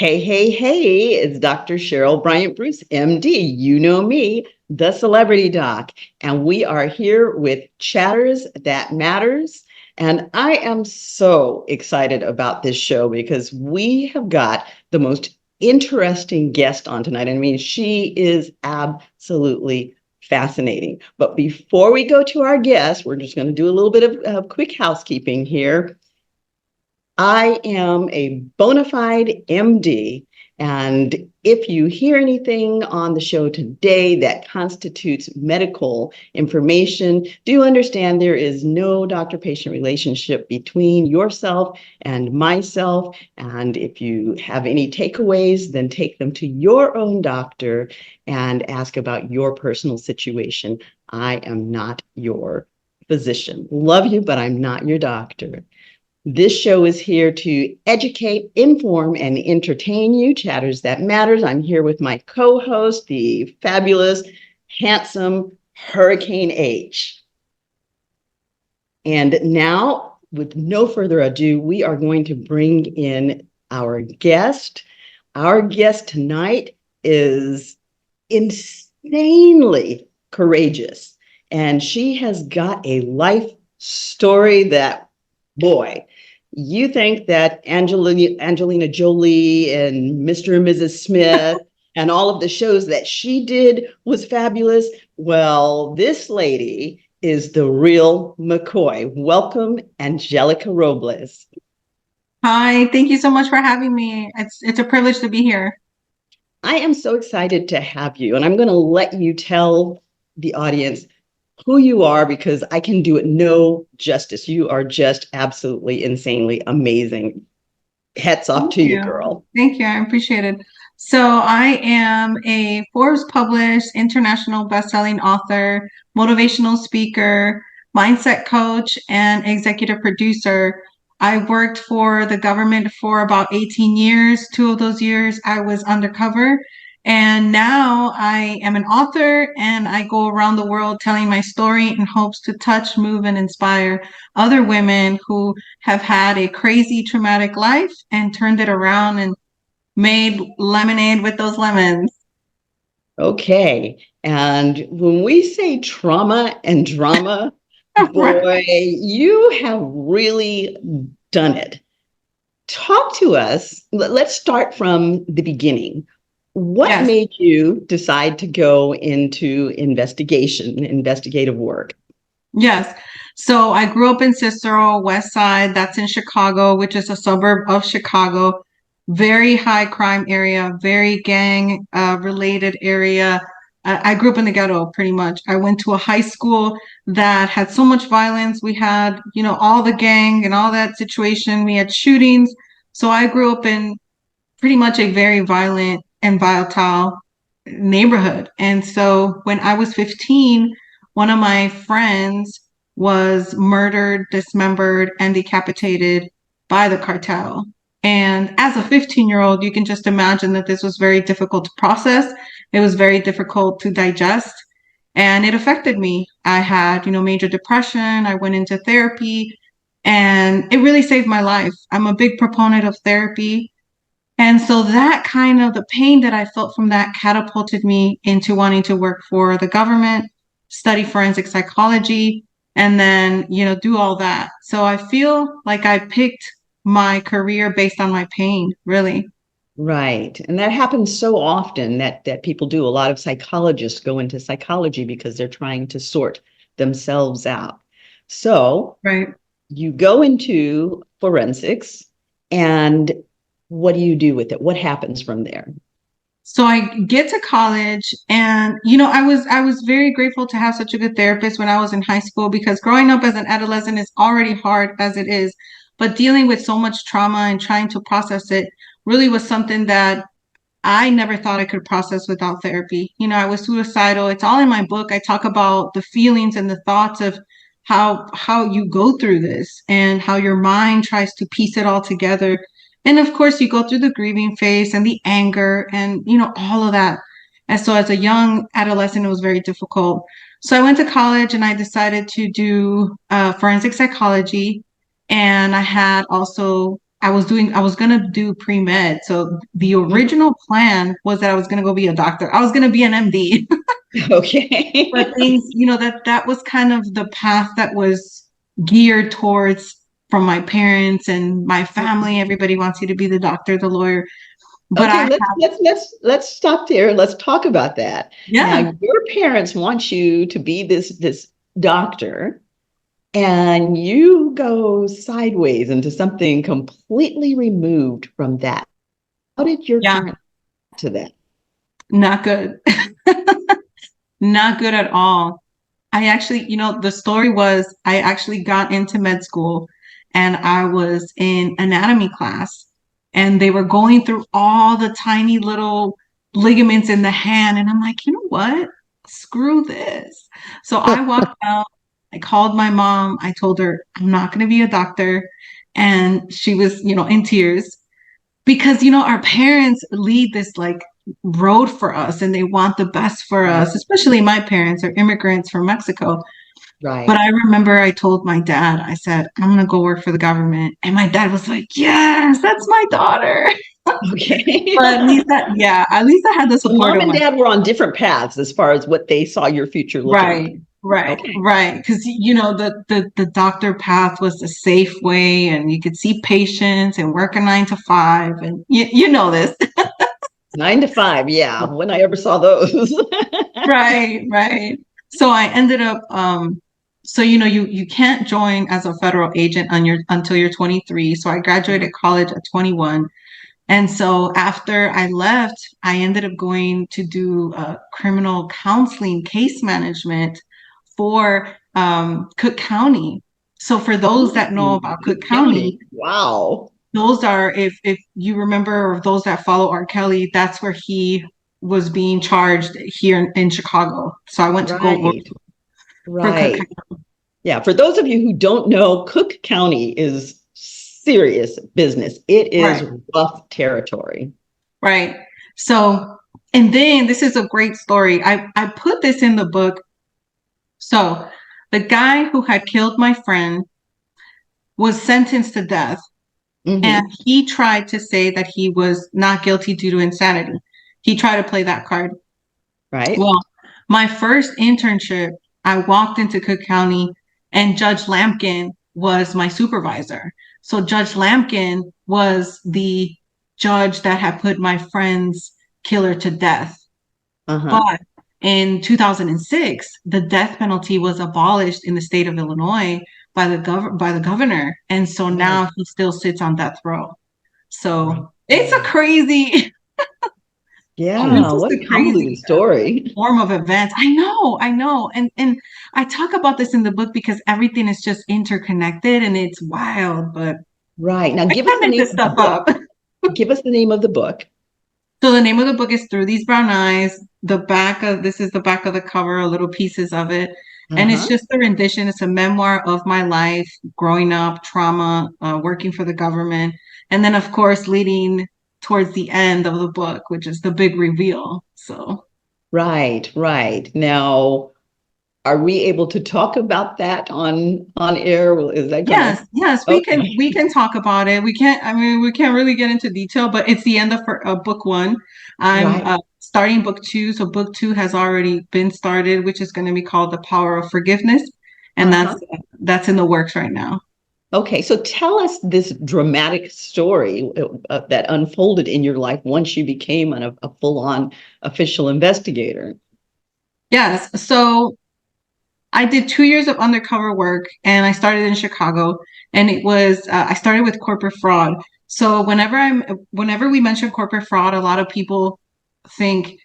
Hey, hey, hey, it's Dr. Cheryl Bryant Bruce, MD. You know me, the celebrity doc. And we are here with Chatters That Matters. And I am so excited about this show because we have got the most interesting guest on tonight. I mean, she is absolutely fascinating. But before we go to our guest, we're just going to do a little bit of quick housekeeping here. I am a bona fide MD, and if you hear anything on the show today that constitutes medical information, do understand there is no doctor-patient relationship between yourself and myself. And if you have any takeaways, then take them to your own doctor and ask about your personal situation. I am not your physician. Love you, but I'm not your doctor. This show is here to educate, inform, and entertain you. Chatters That Matters. I'm here with my co-host, the fabulous, handsome Hurricane H. And now, with no further ado, we are going to bring in our guest. Our guest tonight is insanely courageous, and she has got a life story that, boy, you think that Angelina Jolie and Mr. and Mrs. Smith and all of the shows that she did was fabulous. Well, this lady is the real McCoy. Welcome, Angelica Robles. Hi, thank you so much for having me. It's a privilege to be here. I am so excited to have you, and I'm going to let you tell the audience who you are because I can do it no justice. You are just absolutely insanely amazing. Hats off to you, girl. Thank you. I appreciate it. So I am a Forbes published international best-selling author, motivational speaker, mindset coach, and executive producer. I worked for the government for about 18 years. 2 of those years I was undercover. And now I am an author and I go around the world telling my story in hopes to touch, move, and inspire other women who have had a crazy traumatic life and turned it around and made lemonade with those lemons. Okay. And when we say trauma and drama, boy, you have really done it. Talk to us. Let's start from the beginning. What Yes. made you decide to go into investigative work? Yes. So I grew up in Cicero, West Side. That's in Chicago, which is a suburb of Chicago. Very high crime area, very gang related area. I grew up in the ghetto pretty much. I went to a high school that had so much violence. We had, all the gang and all that situation. We had shootings. So I grew up in pretty much a very violent and volatile neighborhood. And so when I was 15, one of my friends was murdered, dismembered, and decapitated by the cartel. And as a 15-year-old, you can just imagine that this was very difficult to process. It was very difficult to digest. And it affected me. I had, major depression. I went into therapy and it really saved my life. I'm a big proponent of therapy. And so that kind of the pain that I felt from that catapulted me into wanting to work for the government, study forensic psychology, and then, do all that. So I feel like I picked my career based on my pain, really. Right. And that happens so often that people do. A lot of psychologists go into psychology because they're trying to sort themselves out. So Right. you go into forensics, and what do you do with it? What happens from there? So I get to college and I was very grateful to have such a good therapist when I was in high school because growing up as an adolescent is already hard as it is, but dealing with so much trauma and trying to process it really was something that I never thought I could process without therapy. I was suicidal. It's all in my book. I talk about the feelings and the thoughts of how you go through this and how your mind tries to piece it all together. And of course, you go through the grieving phase and the anger and, all of that. And so as a young adolescent, it was very difficult. So I went to college and I decided to do forensic psychology. And I had also I was gonna do pre-med. So the Mhm. original plan was that I was gonna go be a doctor. I was gonna be an MD. But Okay. things, that was kind of the path that was geared towards from my parents and my family. Everybody wants you to be the doctor, the lawyer. But Okay, I have, let's stop there. Let's talk about that. Now, yeah, your parents want you to be this doctor, and you go sideways into something completely removed from that. How did your yeah, parents to that? not good. Not good at all. I actually, the story was I actually got into med school and I was in anatomy class and they were going through all the tiny little ligaments in the hand. And I'm like, you know what? Screw this. So I walked out. I called my mom. I told her I'm not going to be a doctor. And she was, in tears because our parents lead this like road for us and they want the best for us, Right, especially my parents are immigrants from Mexico. But right. I remember I told my dad, I said, I'm gonna go work for the government, and my dad was like, yes, that's my daughter. Okay. But at least I had the So support mom of and my dad were on different paths as far as what they saw your future looking like. right. Right, Okay. right. Because the doctor path was the safe way, and you could see patients and work a 9 to 5, and you know this. 9 to 5, yeah. When I ever saw those. Right, right. So I ended up so you can't join as a federal agent until you're 23. So I Mhm. graduated college at 21. And so after I left, I ended up going to do criminal counseling case management for Cook County. So for those that know Ooh, about Cook Cook County, County. Wow. those are if you remember, or those that follow R. Kelly, that's where he was being charged here in Chicago. So I went to go work Right. for Cook Right. County. Yeah. For those of you who don't know, Cook County is serious business. It is Right, rough territory. right. So, and then this is a great story. I put this in the book. So the guy who had killed my friend was sentenced to death, and Hmm. he tried to say that he was not guilty due to insanity. He tried to play that card. Right. Well, my first internship, I walked into Cook County and Judge Lampkin was my supervisor. So Judge Lampkin was the judge that had put my friend's killer to death. Uh-huh. But in 2006, the death penalty was abolished in the state of Illinois by the governor, and so Right. now he still sits on death row. Right. So it's a crazy, it's Yeah. just What a a convoluted crazy story. form of events. I know, and I talk about this in the book because everything is just interconnected and it's wild. But Right. Now I give us can't the make name this of the stuff book. up. Give us the name of the book. So the name of the book is Through These Brown Eyes. This is the back of the cover, a little pieces of it. And it's Uh-huh. just a rendition. It's a memoir of my life, growing up, trauma, working for the government. And then, of course, leading towards the end of the book, which is the big reveal. So, Right, right. Now, are we able to talk about that on air? Is that gonna yes, okay? we can talk about it. We can't really get into detail, but it's the end of book one. I'm Right. starting book two. So book two has already been started, which is going to be called The Power of Forgiveness. And Uh-huh. that's in the works right now. Okay, so tell us this dramatic story that unfolded in your life once you became a full-on official investigator. Yes. So I did 2 years of undercover work and I started in Chicago and I started with corporate fraud. So whenever we mention corporate fraud, a lot of people think,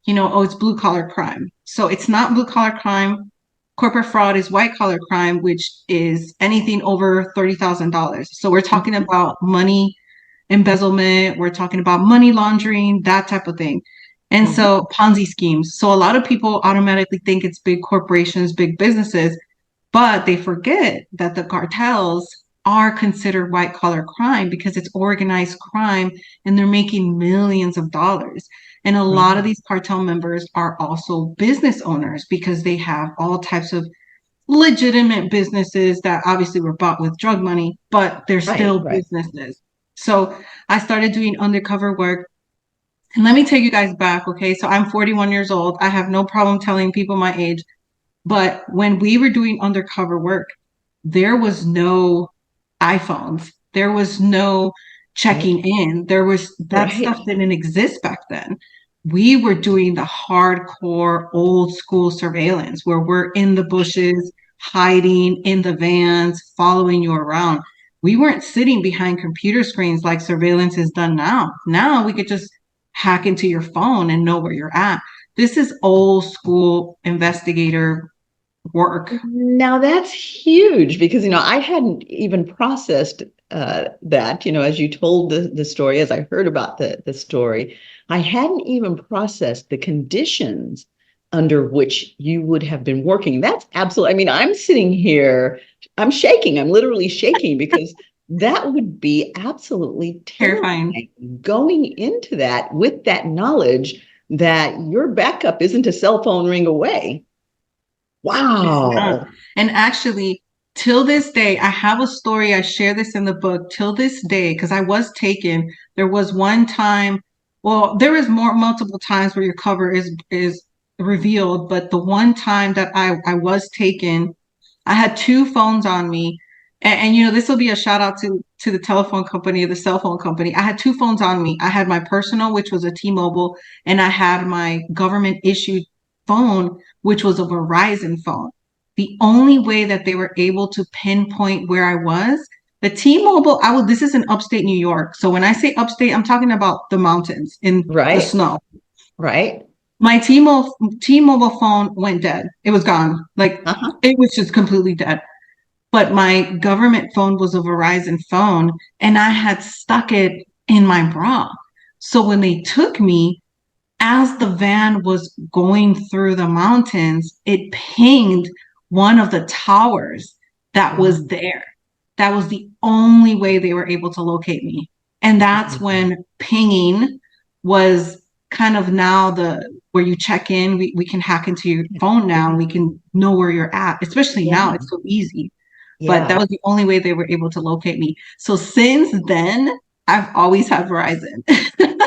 oh, it's blue collar crime. So it's not blue collar crime. Corporate fraud is white collar crime, which is anything over $30,000. So we're talking about money embezzlement, we're talking about money laundering, that type of thing. And Mhm. so Ponzi schemes. So a lot of people automatically think it's big corporations, big businesses, but they forget that the cartels are considered white collar crime because it's organized crime and they're making millions of dollars. And a lot of Right, these cartel members are also business owners because they have all types of legitimate businesses that obviously were bought with drug money, but they're right, still right. businesses. So I started doing undercover work. And let me take you guys back, okay? So I'm 41 years old. I have no problem telling people my age. But when we were doing undercover work, there was no iPhones. There was no Right. checking in. There was that Right. stuff didn't exist back then. We were doing the hardcore old school surveillance where we're in the bushes, hiding in the vans, following you around. We weren't sitting behind computer screens like surveillance is done now. Now we could just hack into your phone and know where you're at. This is old school investigator work. Now that's huge because, I hadn't even processed that, as you told the story, as I heard about the story, I hadn't even processed the conditions under which you would have been working. That's absolutely, I mean, I'm sitting here, I'm shaking, I'm literally shaking because that would be absolutely Terrifying. terrifying going into that with that knowledge that your backup isn't a cell phone ring away. It's not. Wow. And actually, till this day, I have a story. I share this in the book. Till this day, because I was taken, there was one time, well, there is more multiple times where your cover is revealed, but the one time that I was taken, I had two phones on me. And this will be a shout out to the telephone company, the cell phone company. I had two phones on me. I had my personal, which was a T-Mobile, and I had my government issued phone, which was a Verizon phone. The only way that they were able to pinpoint where I was, the T-Mobile, this is in upstate New York. So when I say upstate, I'm talking about the mountains in the Right, snow. right. My T-Mobile phone went dead. It was gone. Like Uh-huh. it was just completely dead. But my government phone was a Verizon phone and I had stuck it in my bra. So when they took me, as the van was going through the mountains, it pinged one of the towers that Wow. was there. That was the only way they were able to locate me. And that's when pinging was kind of now the where you check in, we can hack into your phone now and we can know where you're at, especially now. Yeah, It's so easy. But that yeah. was the only way they were able to locate me. So since then, I've always had Verizon.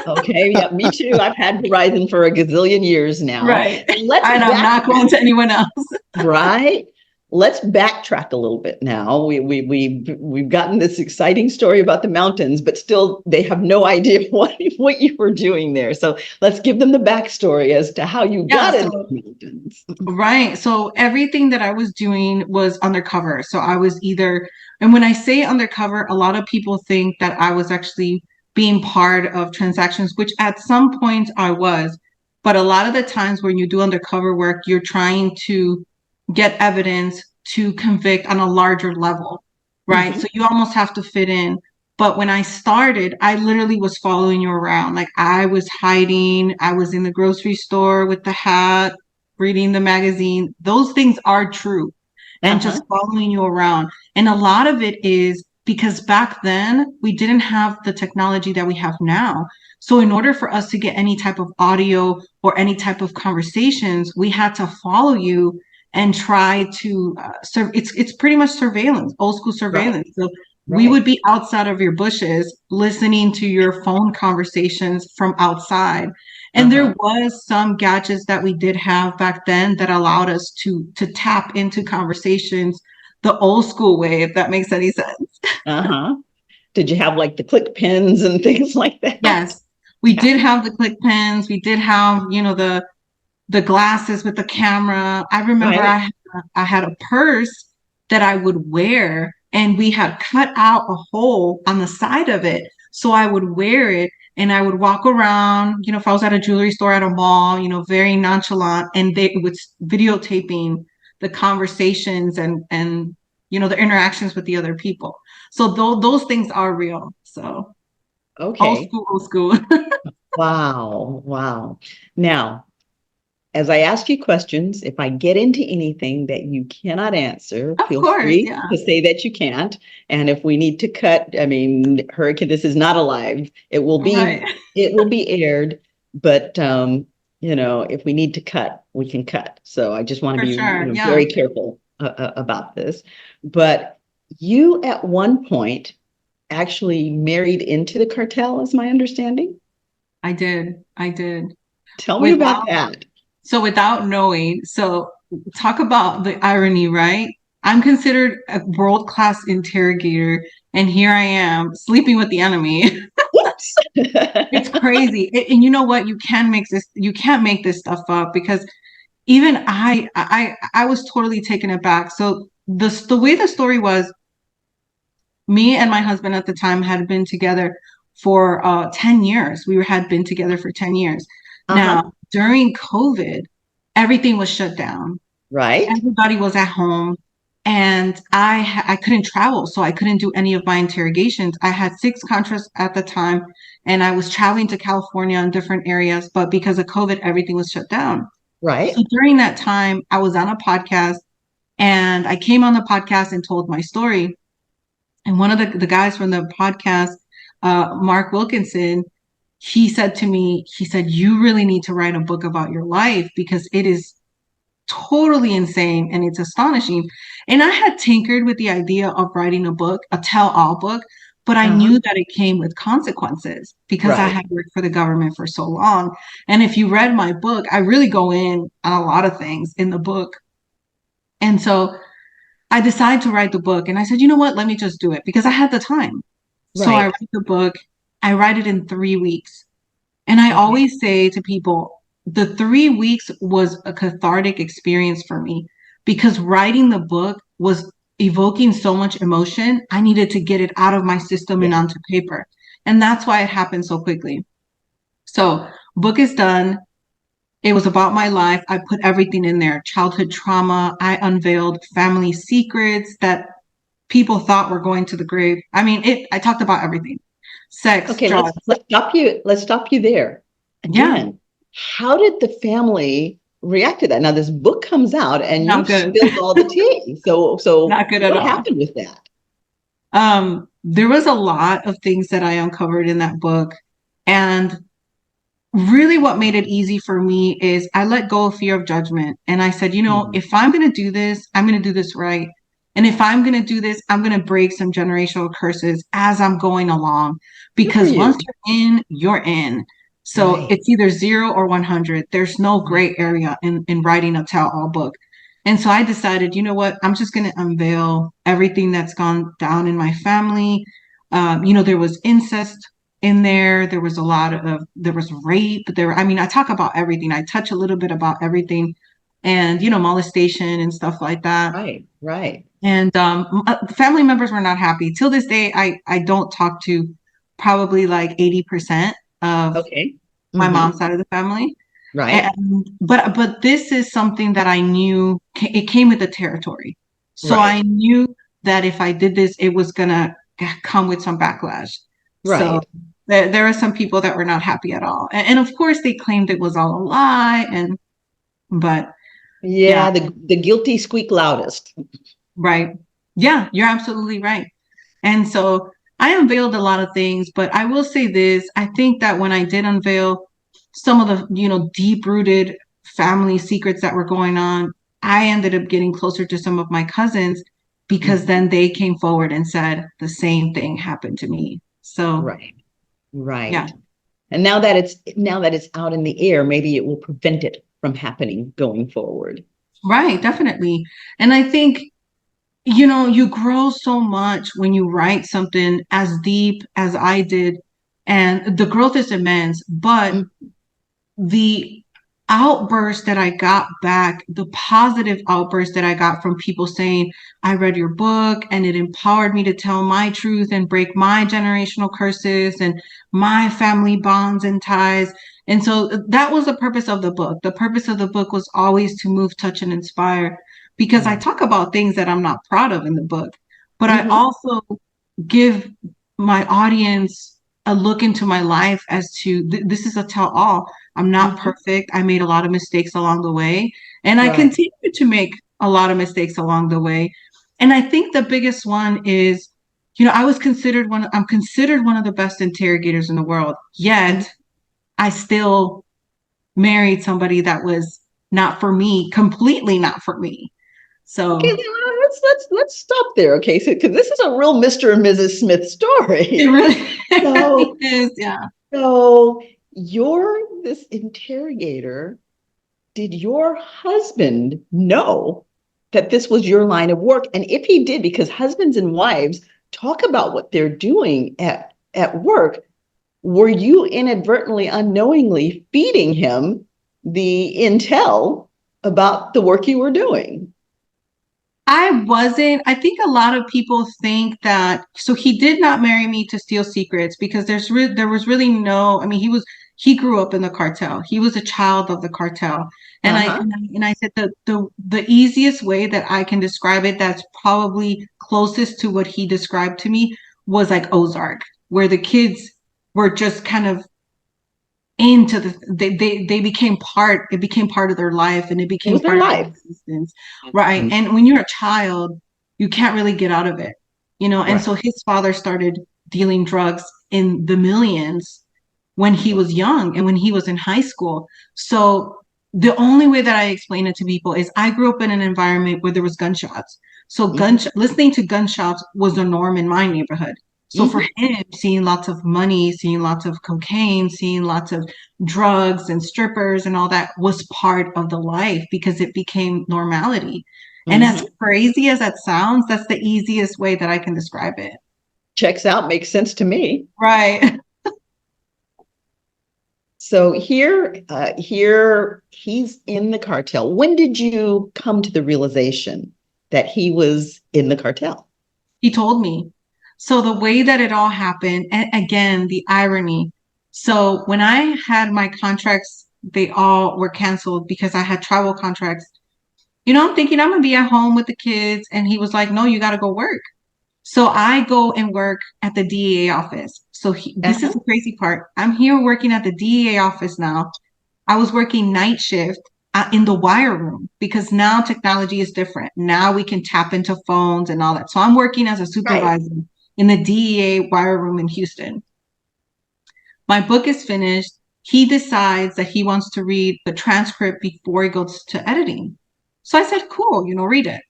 Okay, yeah, me too. I've had Verizon for a gazillion years now. Right. Let's And I'm not going to anyone else. right? Let's backtrack a little bit now. We've gotten this exciting story about the mountains, but still they have no idea what you were doing there. So let's give them the backstory as to how you Yeah, got into so the mountains. right. So everything that I was doing was undercover. So I was either, and when I say undercover, a lot of people think that I was actually being part of transactions, which at some point I was. But a lot of the times when you do undercover work, you're trying to get evidence to convict on a larger level, right? Mhm. So you almost have to fit in. But when I started, I literally was following you around. Like I was hiding, I was in the grocery store with the hat, reading the magazine. Those things are true. And Uh-huh. just following you around. And a lot of it is because back then we didn't have the technology that we have now. So in order for us to get any type of audio or any type of conversations, we had to follow you and try to serve. It's pretty much surveillance, old school Right, surveillance. So we right. would be outside of your bushes listening to your phone conversations from outside. And Uh-huh. there was some gadgets that we did have back then that allowed us to tap into conversations the old school way, if that makes any sense. Uh-huh. Did you have like the click pens and things like that? Yes, we Yeah. did have the click pens. We did have, the glasses with the camera. I remember Right. I had a purse that I would wear, and we had cut out a hole on the side of it. So I would wear it and I would walk around, if I was at a jewelry store at a mall, very nonchalant, and they would videotaping the conversations and the interactions with the other people. So those things are real. So Okay. old school. Wow. Wow. Now, as I ask you questions, if I get into anything that you cannot answer, Of feel course, free yeah. to say that you can't. And if we need to cut, I mean, Hurricane, this is not alive. Right. It will be aired, but if we need to cut, we can cut. So I just want to For be, sure. very Yeah. careful about this. But you at one point actually married into the cartel, is my understanding. I did. I did. Tell me about Without that. So without knowing, so talk about the irony, right? I'm considered a world-class interrogator, and here I am sleeping with the enemy. Whoops. It's crazy. And you know what? You can't make this stuff up because even I was totally taken aback. So the way the story was, me and my husband at the time had been together for 10 years. Had been together for 10 years. Uh-huh. Now, during COVID, everything was shut down. Right. Everybody was at home and I couldn't travel, so I couldn't do any of my interrogations. I had 6 contracts at the time and I was traveling to California in different areas, but because of COVID, everything was shut down. So Right. during that time, I was on a podcast and I came on the podcast and told my story. And one of the guys from the podcast, Mark Wilkinson, he said to me, he said, "You really need to write a book about your life because it is totally insane and it's astonishing." And I had tinkered with the idea of writing a book, a tell-all book, but I Uh-huh. knew that it came with consequences because I Right. had worked for the government for so long. And if you read my book, I really go in on a lot of things in the book. And so I decided to write the book and I said, you know what, let me just do it because I had the time. So I Right. write the book, I write it in 3 weeks. And I Okay. always say to people, the 3 weeks was a cathartic experience for me because writing the book was evoking so much emotion. I needed to get it out of my system and Yeah. onto paper. And that's why it happened so quickly. So, book is done. It was about my life. I put everything in there, childhood trauma. I unveiled family secrets that people thought were going to the grave. I mean, I talked about everything. Sex, Okay, drugs. let's stop you. Let's stop you there. Yeah, Again, how did the family react to that? Now this book comes out and not you've good. spilled all the tea. So Not good at what all. happened with that? There was a lot of things that I uncovered in that book. And really what made it easy for me is I let go of fear of judgment. And I said, Mhm. if I'm going to do this, I'm going to do this right. And if I'm going to do this, I'm going to break some generational curses as I'm going along. Good for Because once you. you're in, you're in. So Right. it's either 0 or 100. There's no gray area in writing a tell-all book. And so I decided, you know what? I'm just going to unveil everything that's gone down in my family. There was incest in there. There was there was rape. I mean, I talk about everything. I touch a little bit about everything and, molestation and stuff like that. Right. Right. And family members were not happy. Till this day, I don't talk to probably like 80% of Okay. my Hmm. mom's side of the family. Right. But this is something that I knew it came with the territory. So I Right. knew that if I did this, it was gonna come with some backlash. So Right. there are some people that were not happy at all. And of course they claimed it was all a lie. But yeah, Yeah, the guilty squeak loudest. right. Yeah, you're absolutely right. And so I unveiled a lot of things, but I will say this, I think that when I did unveil some of the, deep rooted family secrets that were going on, I ended up getting closer to some of my cousins because Mhm. then they came forward and said the same thing happened to me. So, Right. yeah, Right. And now that it's out in the air, maybe it will prevent it from happening going forward. right, definitely. And I think, you grow so much when you write something as deep as I did, and the growth is immense, but Mm. the outburst that I got back, the positive outburst that I got from people saying, I read your book and it empowered me to tell my truth and break my generational curses and my family bonds and ties. And so that was the purpose of the book. The purpose of the book was always to move, touch, and inspire because I Yeah. talk about things that I'm not proud of in the book, but I Hmm. also give my audience a look into my life as to this is a tell all. I'm not Hmm. perfect. I made a lot of mistakes along the way, and I Right. continue to make a lot of mistakes along the way. And I think the biggest one is, I'm considered one of the best interrogators in the world. Mhm. Yet I still married somebody that was not for me, completely not for me. Okay, So let's stop there, okay? So, because this is a real Mr. and Mrs. Smith story. It really, So, is, yeah. so you're this interrogator. Did your husband know that this was your line of work? And if he did, because husbands and wives talk about what they're doing at work, were you inadvertently, unknowingly feeding him the intel about the work you were doing? I wasn't. I think a lot of people think that. So he did not marry me to steal secrets because there was really no. I mean, he grew up in the cartel. He was a child of the cartel, and Uh-huh. I said the easiest way that I can describe it, that's probably closest to what he described to me, was like Ozark, where the kids were just kind of into they became part, it became part of their life, and it It became was their part of their life. existence, right? And when you're a child, you can't really get out of it, and Right. so his father started dealing drugs in the millions when he was young and when he was in high school. So the only way that I explain it to people is I grew up in an environment where there was gunshots. So Mhm. listening to gunshots was the norm in my neighborhood. So for Mhm. him, seeing lots of money, seeing lots of cocaine, seeing lots of drugs and strippers and all that was part of the life because it became normality. And as Mhm. crazy as that sounds, that's the easiest way that I can describe it. Checks out, makes sense to me. Right. So here he's in the cartel. When did you come to the realization that he was in the cartel? He told me. So the way that it all happened, and again, the irony. So when I had my contracts, they all were canceled because I had travel contracts. I'm thinking I'm gonna be at home with the kids. And he was like, no, you gotta go work. So I go and work at the DEA office. So this is Uh-huh. the crazy part. I'm here working at the DEA office now. I was working night shift in the wire room because now technology is different. Now we can tap into phones and all that. So I'm working as a Right. supervisor in the DEA wire room in Houston. My book is finished. He decides that he wants to read the transcript before he goes to editing. So I said, cool, read it.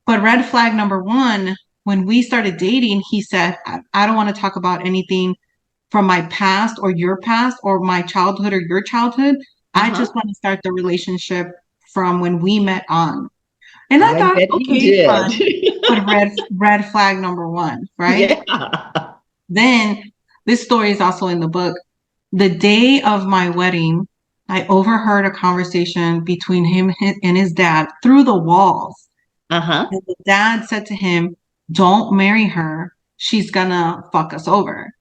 But red flag number one, when we started dating, he said, I don't want to talk about anything from my past or your past or my childhood or your childhood. I Uh-huh. just want to start the relationship from when we met on. And I I thought, bet he okay, did. fine. But red flag number one, right? Yeah. Then this story is also in the book. The day of my wedding, I overheard a conversation between him and his dad through the walls. Uh-huh. And the dad said to him, don't marry her. She's gonna fuck us over.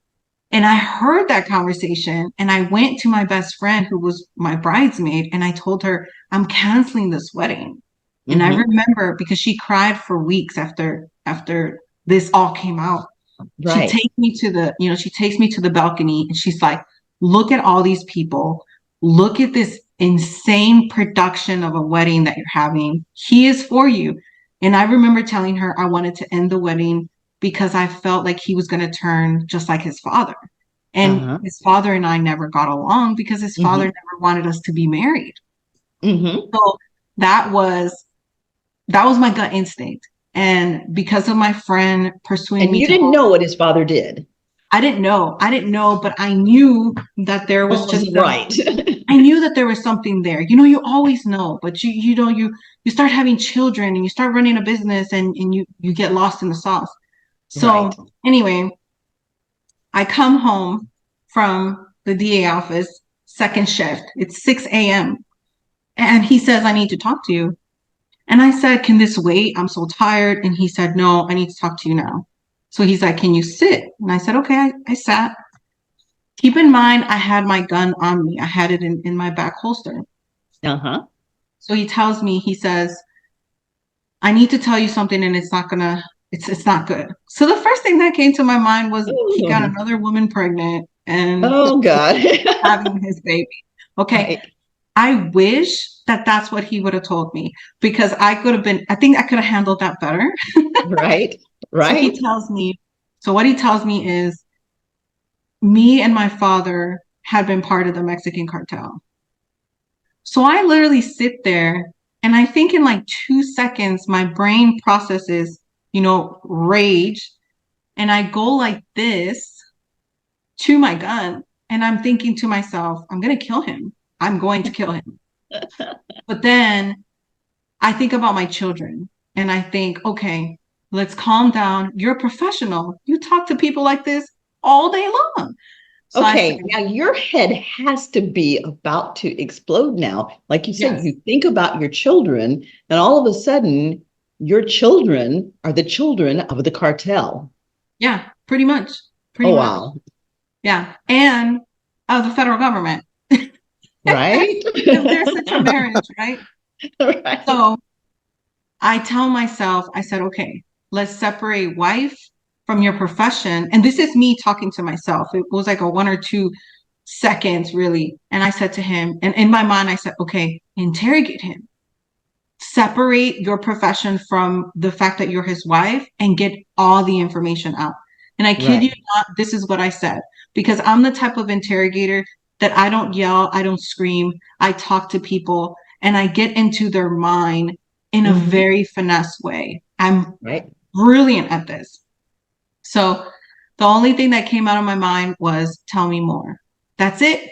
And I heard that conversation and I went to my best friend who was my bridesmaid and I told her, I'm canceling this wedding. And I Mm-hmm. remember because she cried for weeks after this all came out. Right. She takes me to the balcony and she's like, look at all these people. Look at this insane production of a wedding that you're having. He is for you. And I remember telling her I wanted to end the wedding because I felt like he was going to turn just like his father. And Uh-huh. his father and I never got along because his father Mm-hmm. never wanted us to be married. Mm-hmm. So that was that was my gut instinct. And because of my friend pursuing And me you to didn't all, know what his father did. I didn't know. I didn't know, but I knew that there was What just wasn't right. I knew that there was something there. You always know, but you start having children and you start running a business and you get lost in the sauce. Right. So anyway, I come home from the DA office, second shift. It's 6 a.m. And he says, I need to talk to you. And I said, can this wait? I'm so tired. And he said, no, I need to talk to you now. So he's like, can you sit? And I said, okay, I sat. Keep in mind, I had my gun on me. I had it in my back holster. Uh-huh. So he tells me, he says, I need to tell you something and it's not good. So the first thing that came to my mind was he got Oh, another woman pregnant and oh God. having his baby. Okay. Right. I wish that that's what he would have told me because I think I could have handled that better. Right. So he Right. tells me, so what he tells me is me and my father had been part of the Mexican cartel. So I literally sit there And I think in like 2 seconds, my brain processes, rage. And I go like this to my gun. And I'm thinking to myself, I'm going to kill him. I'm going to kill him. But then I think about my children and I think, okay, let's calm down. You're a professional. You talk to people like this all day long. So I Okay, said, now your head has to be about to explode now. Like you said, yes, you think about your children, and all of a sudden, your children are the children of the cartel. yeah, pretty much, pretty Oh, much. wow. Yeah. And the federal government, Right? because there's such a marriage, right? Right. So I tell myself, I said, okay, let's separate wife from your profession. And this is me talking to myself. It was like a 1 or 2 seconds, really. And I said to him, and in my mind, I said, okay, interrogate him. Separate your profession from the fact that you're his wife and get all the information out. And I kid Right. you not, this is what I said, because I'm the type of interrogator that I don't yell, I don't scream, I talk to people and I get into their mind in a Mhm. very finesse way. I'm Right. brilliant at this. So the only thing that came out of my mind was, tell me more. That's it.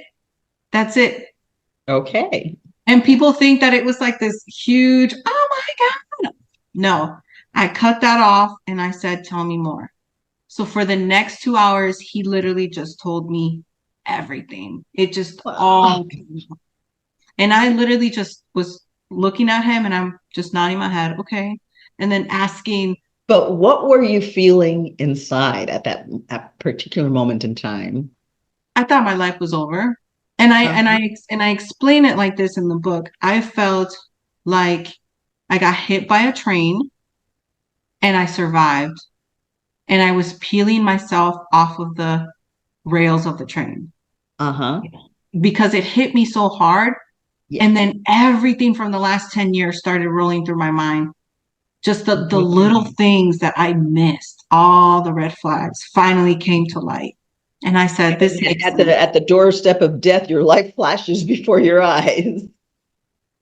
That's it. Okay. And people think that it was like this huge, oh my God. No, I cut that off and I said, tell me more. So for the next 2 hours, he literally just told me everything. It just Wow. all, and I literally just was looking at him and I'm just nodding my head, okay. And then asking, But what were you feeling inside at that particular moment in time? I thought my life was over. And I and Uh-huh. I and I explain it like this in the book. I felt like I got hit by a train and I survived. And I was peeling myself off of the rails of the train Uh-huh. because it hit me so hard. Yeah. And then everything from the last 10 years started rolling through my mind. Just the little Mhm. things that I missed, all the red flags finally came to light. And I said, this And makes at the sense. at the doorstep of death, your life flashes before your eyes.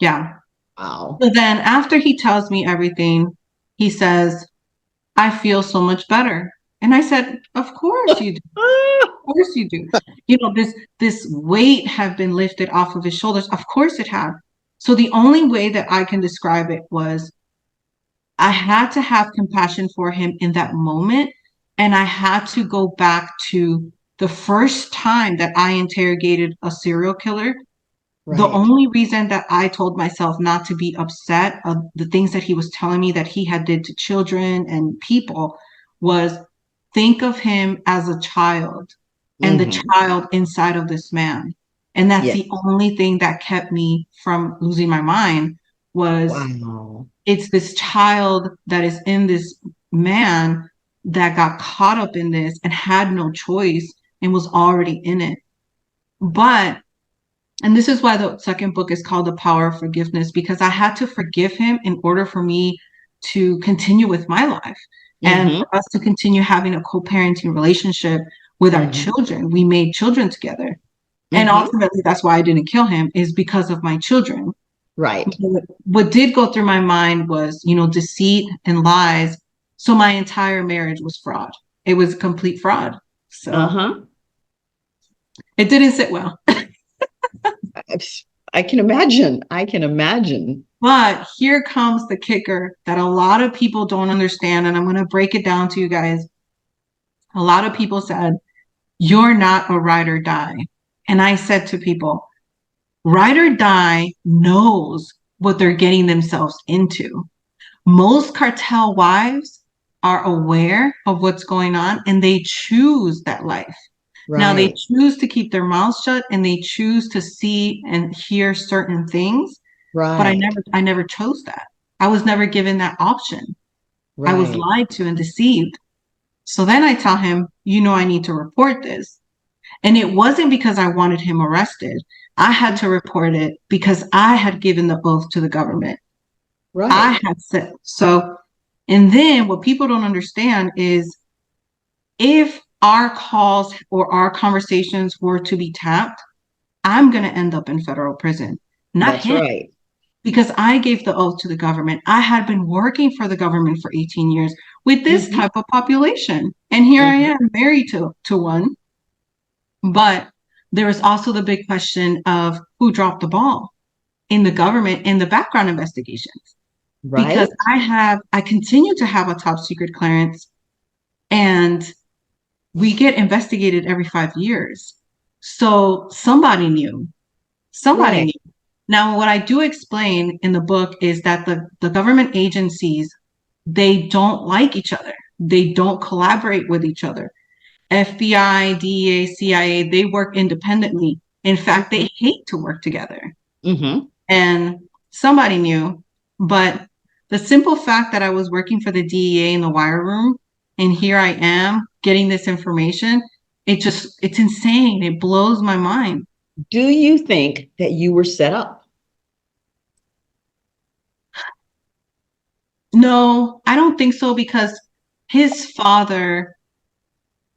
Yeah. Wow. So then after he tells me everything, he says, I feel so much better. And I said, of course you do. Of course you do. This weight have been lifted off of his shoulders. Of course it have. So the only way that I can describe it was I had to have compassion for him in that moment. And I had to go back to the first time that I interrogated a serial killer. The Right. only reason that I told myself not to be upset of the things that he was telling me that he had did to children and people was think of him as a child and the Hmm. child inside of this man. And that's Yes. the only thing that kept me from losing my mind was Wow. it's this child that is in this man that got caught up in this and had no choice and was already in it. But and this is why the second book is called The Power of Forgiveness, because I had to forgive him in order for me to continue with my life and Hmm. for us to continue having a co-parenting relationship with our Hmm. children. We made children together. And Hmm. ultimately, that's why I didn't kill him, is because of my children. Right. What did go through my mind was, deceit and lies. So my entire marriage was fraud. It was complete fraud. So Uh-huh. it didn't sit well. I can imagine. I can imagine. But here comes the kicker that a lot of people don't understand. And I'm going to break it down to you guys. A lot of people said, you're not a ride or die. And I said to people, ride or die knows what they're getting themselves into. Most cartel wives are aware of what's going on and they choose that life. Now they Right. choose to keep their mouths shut and they choose to see and hear certain things, but I Right. never chose that. I was never given that option. I was Right. lied to and deceived. So then I tell him, I need to report this. And it wasn't because I wanted him arrested. I had to report it because I had given the oath to the government. I Right. had said so. And then what people don't understand is if our calls or our conversations were to be tapped, I'm going to end up in federal prison, not That's him, right. because I gave the oath to the government. I had been working for the government for 18 years with this Mhm. type of population. And here I Mhm. am married to one. But there is also the big question of who dropped the ball in the government in the background investigations. Because Right. I continue to have a top secret clearance and we get investigated every 5 years. So somebody Right. knew. Now, what I do explain in the book is that the government agencies, they don't like each other. They don't collaborate with each other. FBI, DEA, CIA, they work independently. In fact, Mhm. they hate to work together. Mhm. And somebody knew, but the simple fact that I was working for the DEA in the wire room and here I am getting this information, it's insane. It blows my mind. Do you think that you were set up? No, I don't think so because his father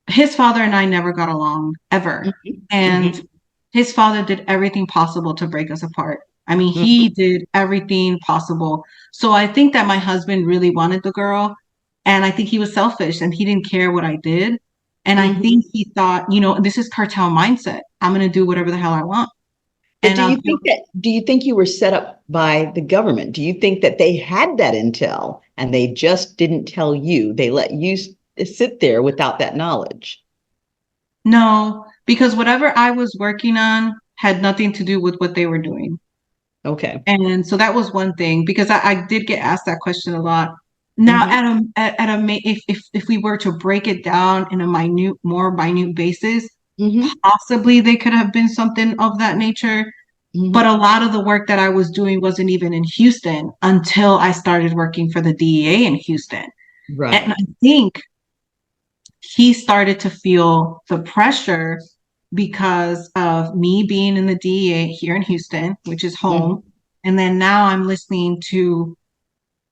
his father and I never got along ever. Mhm. And Mhm. his father did everything possible to break us apart. I mean, he Mhm. did everything possible. So I think that my husband really wanted the girl. And I think he was selfish and he didn't care what I did. And I Mhm. think he thought, this is cartel mindset. I'm going to do whatever the hell I want. But And I'll do. do you think you were set up by the government? Do you think that they had that intel and they just didn't tell you? They let you sit there without that knowledge. No, because whatever I was working on had nothing to do with what they were doing. Okay. And so that was one thing because I did get asked that question a lot. Now, Hmm. if we were to break it down in a more minute basis, Hmm. possibly they could have been something of that nature. But Hmm. a lot of the work that I was doing wasn't even in Houston until I started working for the DEA in Houston. And I Right. think he started to feel the pressure because of me being in the DEA here in Houston, which is home. Hmm. And then now I'm listening to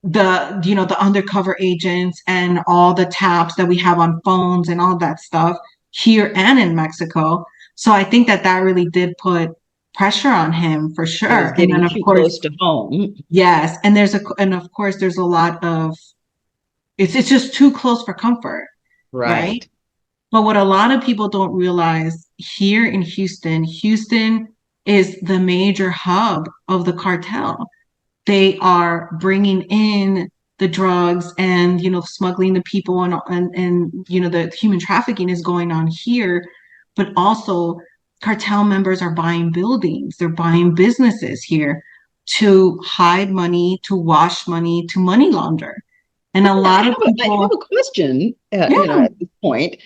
the undercover agents and all the taps that we have on phones and all that stuff here and in Mexico. So I think that really did put pressure on him for It was sure. And then getting of too course, close to home. yes, and of course there's a lot of it's just too close for comfort, right? Right. But what a lot of people don't realize here in Houston, Houston is the major hub of the cartel. They are bringing in the drugs and smuggling the people and the human trafficking is going on here, but also cartel members are buying buildings, they're buying businesses here to hide money, to wash money, to money launder. And a lot of I have people, a question, yeah. at this point,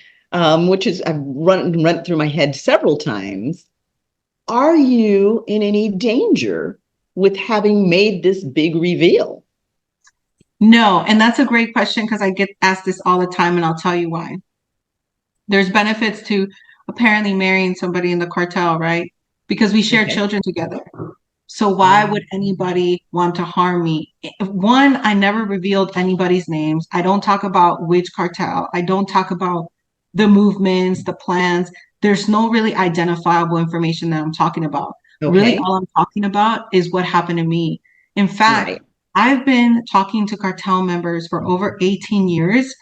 which is I've run it through my head several times. Are you in any danger with having made this big reveal? No, and that's a great question because I get asked this all the time, and I'll tell you why. There's benefits to apparently marrying somebody in the cartel, right? Because we share Okay. children together. So why would anybody want to harm me? One, I never revealed anybody's names. I don't talk about which cartel. I don't talk about the movements, the plans. There's no really identifiable information that I'm talking about. Really, Okay. all I'm talking about is what happened to me. In fact, Right. I've been talking to cartel members for over 18 years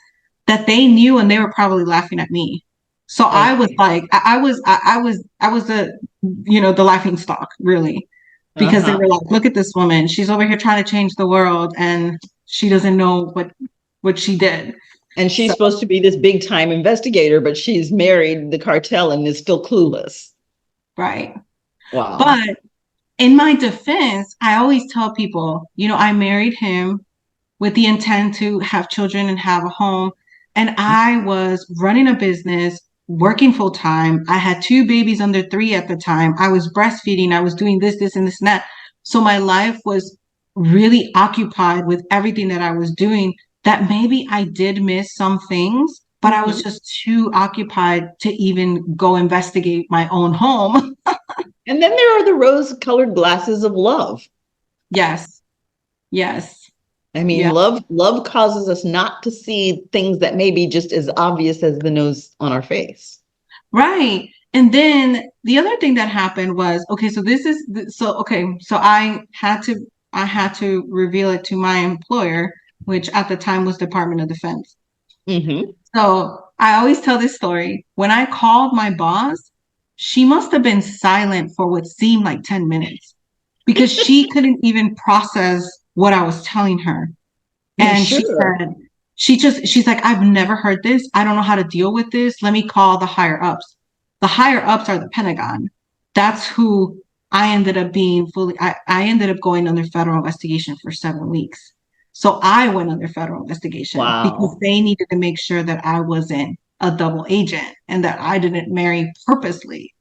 that they knew and they were probably laughing at me. So I was Okay. like, I was the laughing stock, really, because they Uh-huh. were like, look at this woman. She's over here trying to change the world and she doesn't know what she did. And she's So, supposed to be this big time investigator, but she's married the cartel and is still clueless. right. Wow. But in my defense, I always tell people, I married him with the intent to have children and have a home. And I was running a business, working full time. I had two babies under 3 at the time. I was breastfeeding. I was doing this, and this, and that. So my life was really occupied with everything that I was doing, that maybe I did miss some things, but I was Mhm. just too occupied to even go investigate my own home. And then there are the rose-colored glasses of love. Yes. Yes. I mean, Yeah. love causes us not to see things that may be just as obvious as the nose on our face. Right. And then the other thing that happened was, okay, so I had to I had to reveal it to my employer, which at the time was Department of Defense. Mm-hmm. So I always tell this story. When I called my boss, she must have been silent for what seemed like 10 minutes because she couldn't even process what I was telling her. I'm And she sure. said, she's like, I've never heard this. I don't know how to deal with this. Let me call the higher ups. The higher ups are the Pentagon. That's who I ended up being I ended up going under federal investigation for 7 weeks. So I went under federal investigation because Wow. they needed to make sure that I wasn't a double agent and that I didn't marry purposely.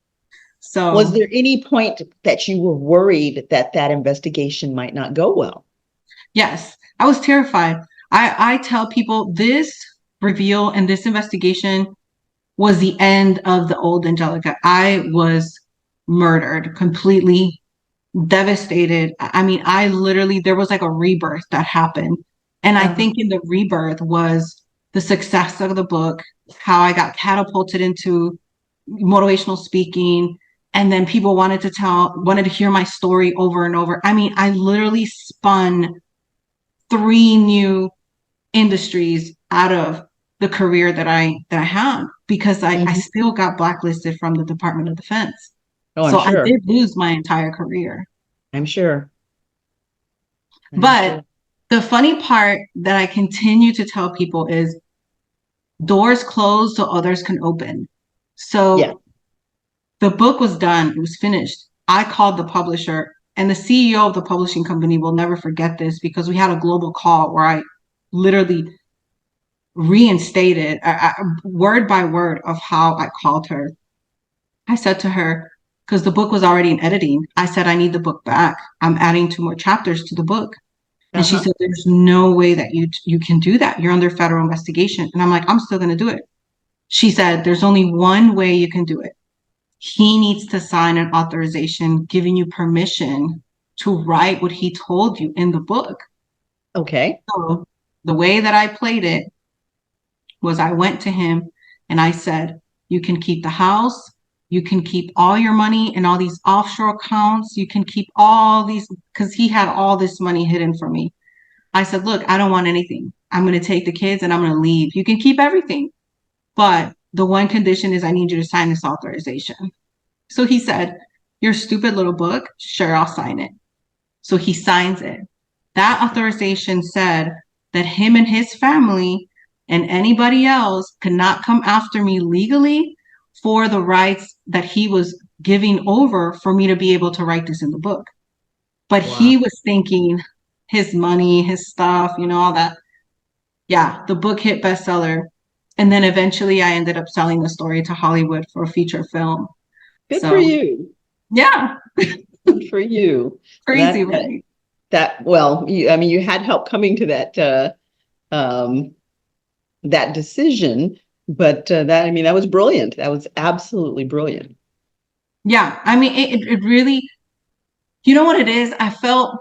Was So there any point that you were worried that that investigation might not go well? yes, I was terrified. I tell people this reveal and this investigation was the end of the old Angelica. I was murdered, completely devastated. I mean, I literally, there was like a rebirth that happened. And I Uh-huh. think in the rebirth was the success of the book, how I got catapulted into motivational speaking. And then people wanted to hear my story over and over. I mean, I literally spun 3 new industries out of the career that I had because I Mm-hmm. still got blacklisted from the Department of Defense. Oh, I'm So I sure. did lose my entire career. I'm sure. I'm But sure. the funny part that I continue to tell people is doors closed so others can open. Yeah. So the book was done, it was finished. I called the publisher, and the CEO of the publishing company will never forget this because we had a global call where I literally reinstated word by word of how I called her. I said to her, because the book was already in editing, I said, I need the book back. I'm adding 2 more chapters to the book. And she Uh-huh. said, there's no way that you can do that. You're under federal investigation. And I'm like, I'm still going to do it. She said, there's only one way you can do it. He needs to sign an authorization giving you permission to write what he told you in the book. Okay. So the way that I played it was I went to him and I said, you can keep the house, you can keep all your money in all these offshore accounts, you can keep all these, because he had all this money hidden from me. I said, look, I don't want anything. I'm going to take the kids and I'm going to leave. You can keep everything. But the one condition is I need you to sign this authorization. So he said, your stupid little book, sure, I'll sign it. So he signs it. That authorization said that him and his family and anybody else could not come after me legally for the rights that he was giving over for me to be able to write this in the book. But Wow. he was thinking his money, his stuff, all that. Yeah, the book hit bestseller. And then eventually I ended up selling the story to Hollywood for a feature film. Good for So, you. yeah, Good for you. crazy, That that right? that well, I mean, you had help coming to um that decision, but that I mean, that was brilliant. That was absolutely brilliant. Yeah, I mean, it really, you know what it is? I felt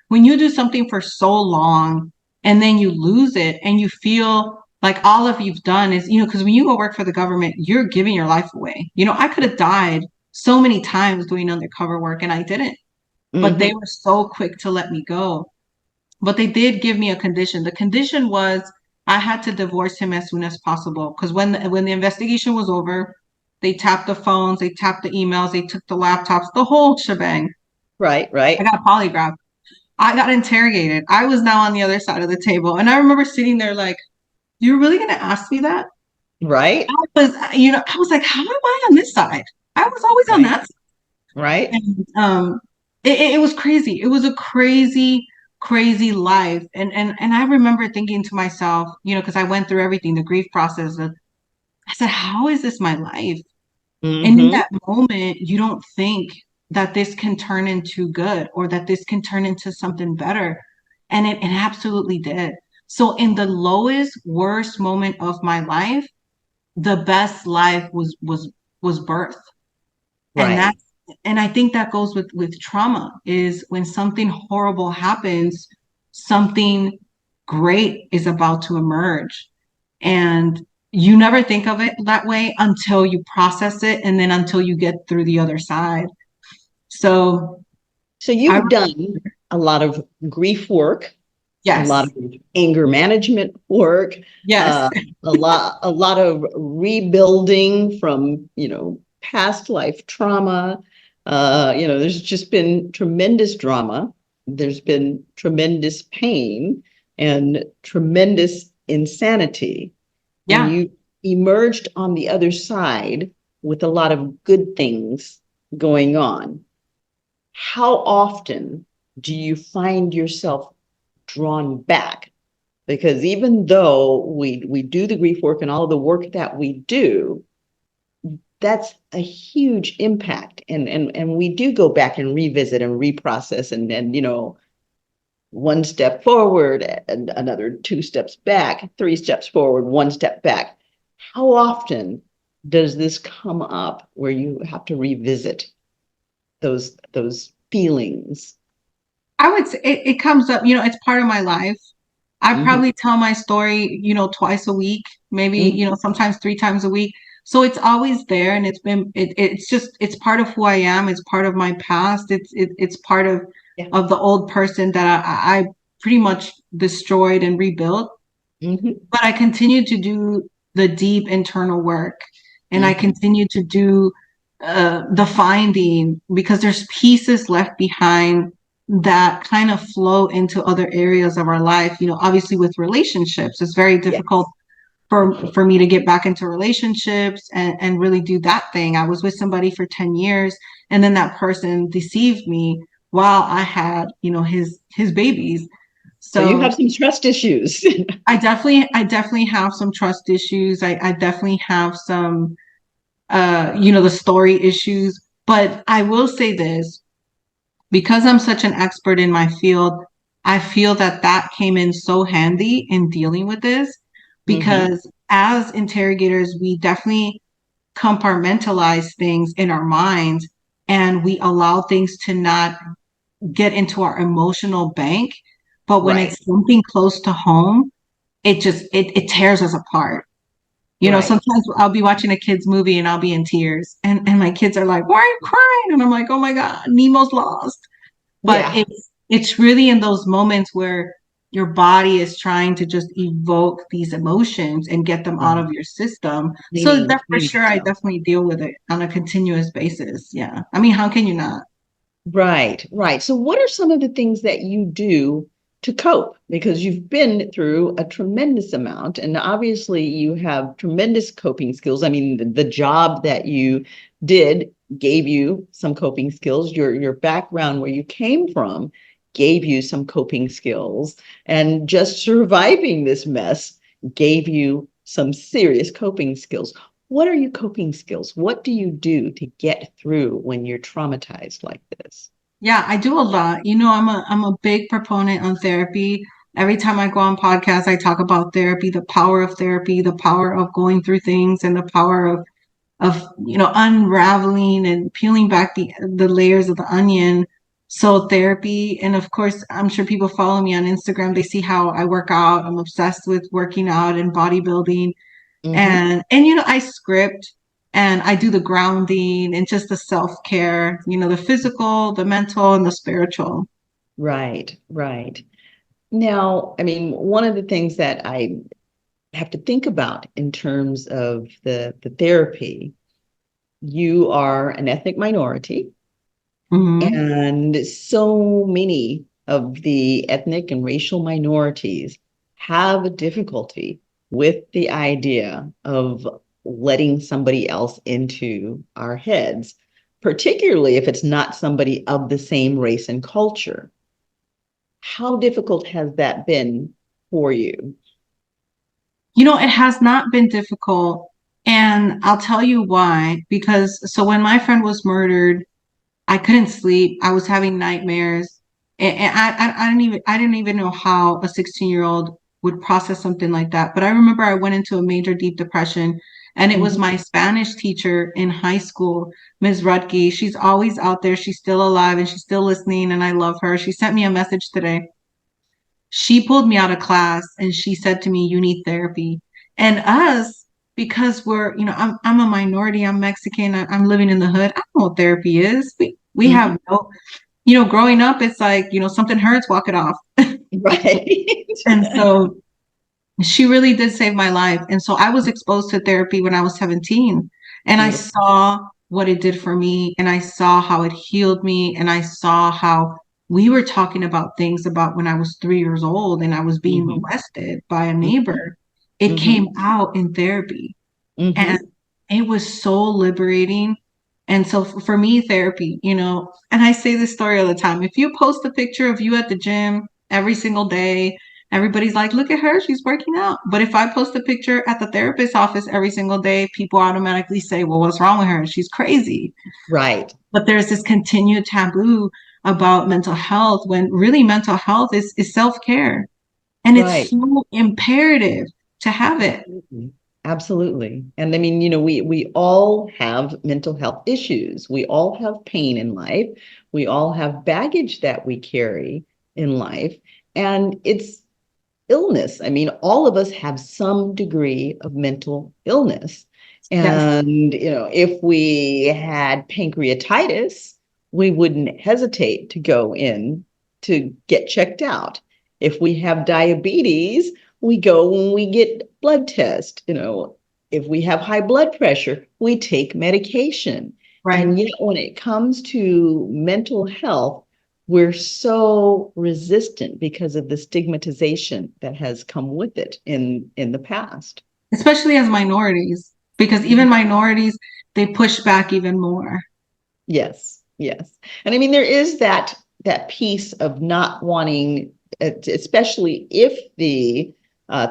when you do something for so long and then you lose it and you feel like all of you've done is, because when you go work for the government, you're giving your life away. I could have died so many times doing undercover work and I didn't, but they Hmm. were so quick to let me go. But they did give me a condition. The condition was I had to divorce him as soon as possible because when the investigation was over, they tapped the phones, they tapped the emails, they took the laptops, the whole shebang. Right, I right, got a polygraph. I got interrogated. I was now on the other side of the table. And I remember sitting there like, you're really going to ask me that? right, I was like, how am I on this side? I was always on right, that side. right. And it was crazy. It was a crazy, crazy life. And I remember thinking to myself, because I went through everything, the grief process. I said, how is this my life? And in Hmm. that moment, you don't think that this can turn into good or that this can turn into something better. And it absolutely did. So in the lowest, worst moment of my life, the best life was birth. And Right. I think that goes with trauma is when something horrible happens, something great is about to emerge. And you never think of it that way until you process it and then until you get through the other side. So So I you've done a lot of grief work, a lot Yes. of anger management work, Yes. a lot of rebuilding from, past life trauma. There's just been tremendous drama. There's been tremendous pain and tremendous insanity. And Yeah. you emerged on the other side with a lot of good things going on. How often do you find yourself drawn back? Because even though we do the grief work and all of the work that we do, that's a huge impact. And we do go back and revisit and reprocess and one step forward and another two steps back, three steps forward, one step back. How often does this come up where you have to revisit those feelings? I would say it comes up, it's part of my life. I Mhm. probably tell my story, twice a week, maybe, Mhm. sometimes 3 times a week. So it's always there, and it's part of who I am. It's part of my past. It's part of Yeah. the old person that I pretty much destroyed and rebuilt. Mhm. But I continue to do the deep internal work, and I Mhm. continue to do the finding, because there's pieces left behind that kind of flow into other areas of our life. Obviously with relationships, it's very difficult Yes. for me to get back into relationships and really do that thing. I was with somebody for 10 years, and then that person deceived me while I had, his babies. So you So have some trust issues. I definitely have some trust issues. I definitely have some the story issues. But I will say this, because I'm such an expert in my field, I feel that that came in so handy in dealing with this, Mhm. because as interrogators, we definitely compartmentalize things in our minds, and we allow things to not get into our emotional bank. But when Right. it's something close to home, it tears us apart. Right. Sometimes I'll be watching a kid's movie and I'll be in tears, and my kids are like, "Why are you crying?" And I'm like, "Oh my God, Nemo's lost." But Yeah. it's really in those moments where your body is trying to just evoke these emotions and get them out Right. of your system. So Cleaning, that for cleaning sure, I yourself. definitely deal with it on a continuous basis. Yeah. I mean, how can you not? Right, right. So, what are some of the things that you do to cope? Because you've been through a tremendous amount, and obviously you have tremendous coping skills. I mean, the job that you did gave you some coping skills. Your background, where you came from, gave you some coping skills, and just surviving this mess gave you some serious coping skills. What are your coping skills? What do you do to get through when you're traumatized like this? Yeah, I do a lot. I'm a big proponent on therapy. Every time I go on podcasts, I talk about therapy, the power of going through things, and the power of unraveling and peeling back the layers of the onion. So therapy, and of course, I'm sure people follow me on Instagram. They see how I work out. I'm obsessed with working out and bodybuilding, Hmm. and I script, and I do the grounding and just the self-care, the physical, the mental, and the spiritual. Right, right. Now, I mean, one of the things that I have to think about in terms of the therapy, you are an ethnic minority, Hmm. and so many of the ethnic and racial minorities have a difficulty with the idea of letting somebody else into our heads, particularly if it's not somebody of the same race and culture. How difficult has that been for you? It has not been difficult, and I'll tell you why. Because so when my friend was murdered, I couldn't sleep. I was having nightmares, and I didn't even know how a 16-year-old would process something like that. But I remember I went into a major deep depression, and it was Mhm. my Spanish teacher in high school, Ms. Rudke. She's always out there. She's still alive and she's still listening, and I love her. She sent me a message today. She pulled me out of class and she said to me, "You need therapy." And us, because I'm a minority, I'm Mexican, I'm living in the hood. I don't know what therapy is. We Mhm. have no, growing up, it's like, something hurts, walk it off. Right. And so she really did save my life. And so I was exposed to therapy when I was 17, and I Beautiful. saw what it did for me, and I saw how it healed me, and I saw how we were talking about things about when I was 3 years old and I was being Hmm. molested by a Hmm. neighbor. It Hmm. came out in therapy, and Hmm. it was so liberating. And so for me, therapy, and I say this story all the time. If you post a picture of you at the gym every single day, everybody's like, look at her, she's working out. But if I post a picture at the therapist's office every single day, people automatically say, well, what's wrong with her? She's crazy. Right. But there's this continued taboo about mental health, when really mental health is self-care. And it's Right. so imperative to have it. Absolutely. Absolutely. And I mean, we all have mental health issues. We all have pain in life. We all have baggage that we carry in life. And it's illness. I mean, all of us have some degree of mental illness. Yes, And, if we had pancreatitis, we wouldn't hesitate to go in to get checked out. If we have diabetes, we go when we get blood test. If we have high blood pressure, we take medication. right. And yet, when it comes to mental health, we're so resistant because of the stigmatization that has come with it in the past. Especially as minorities, because even minorities, they push back even more. Yes, yes. And I mean, there is that piece of not wanting, especially if the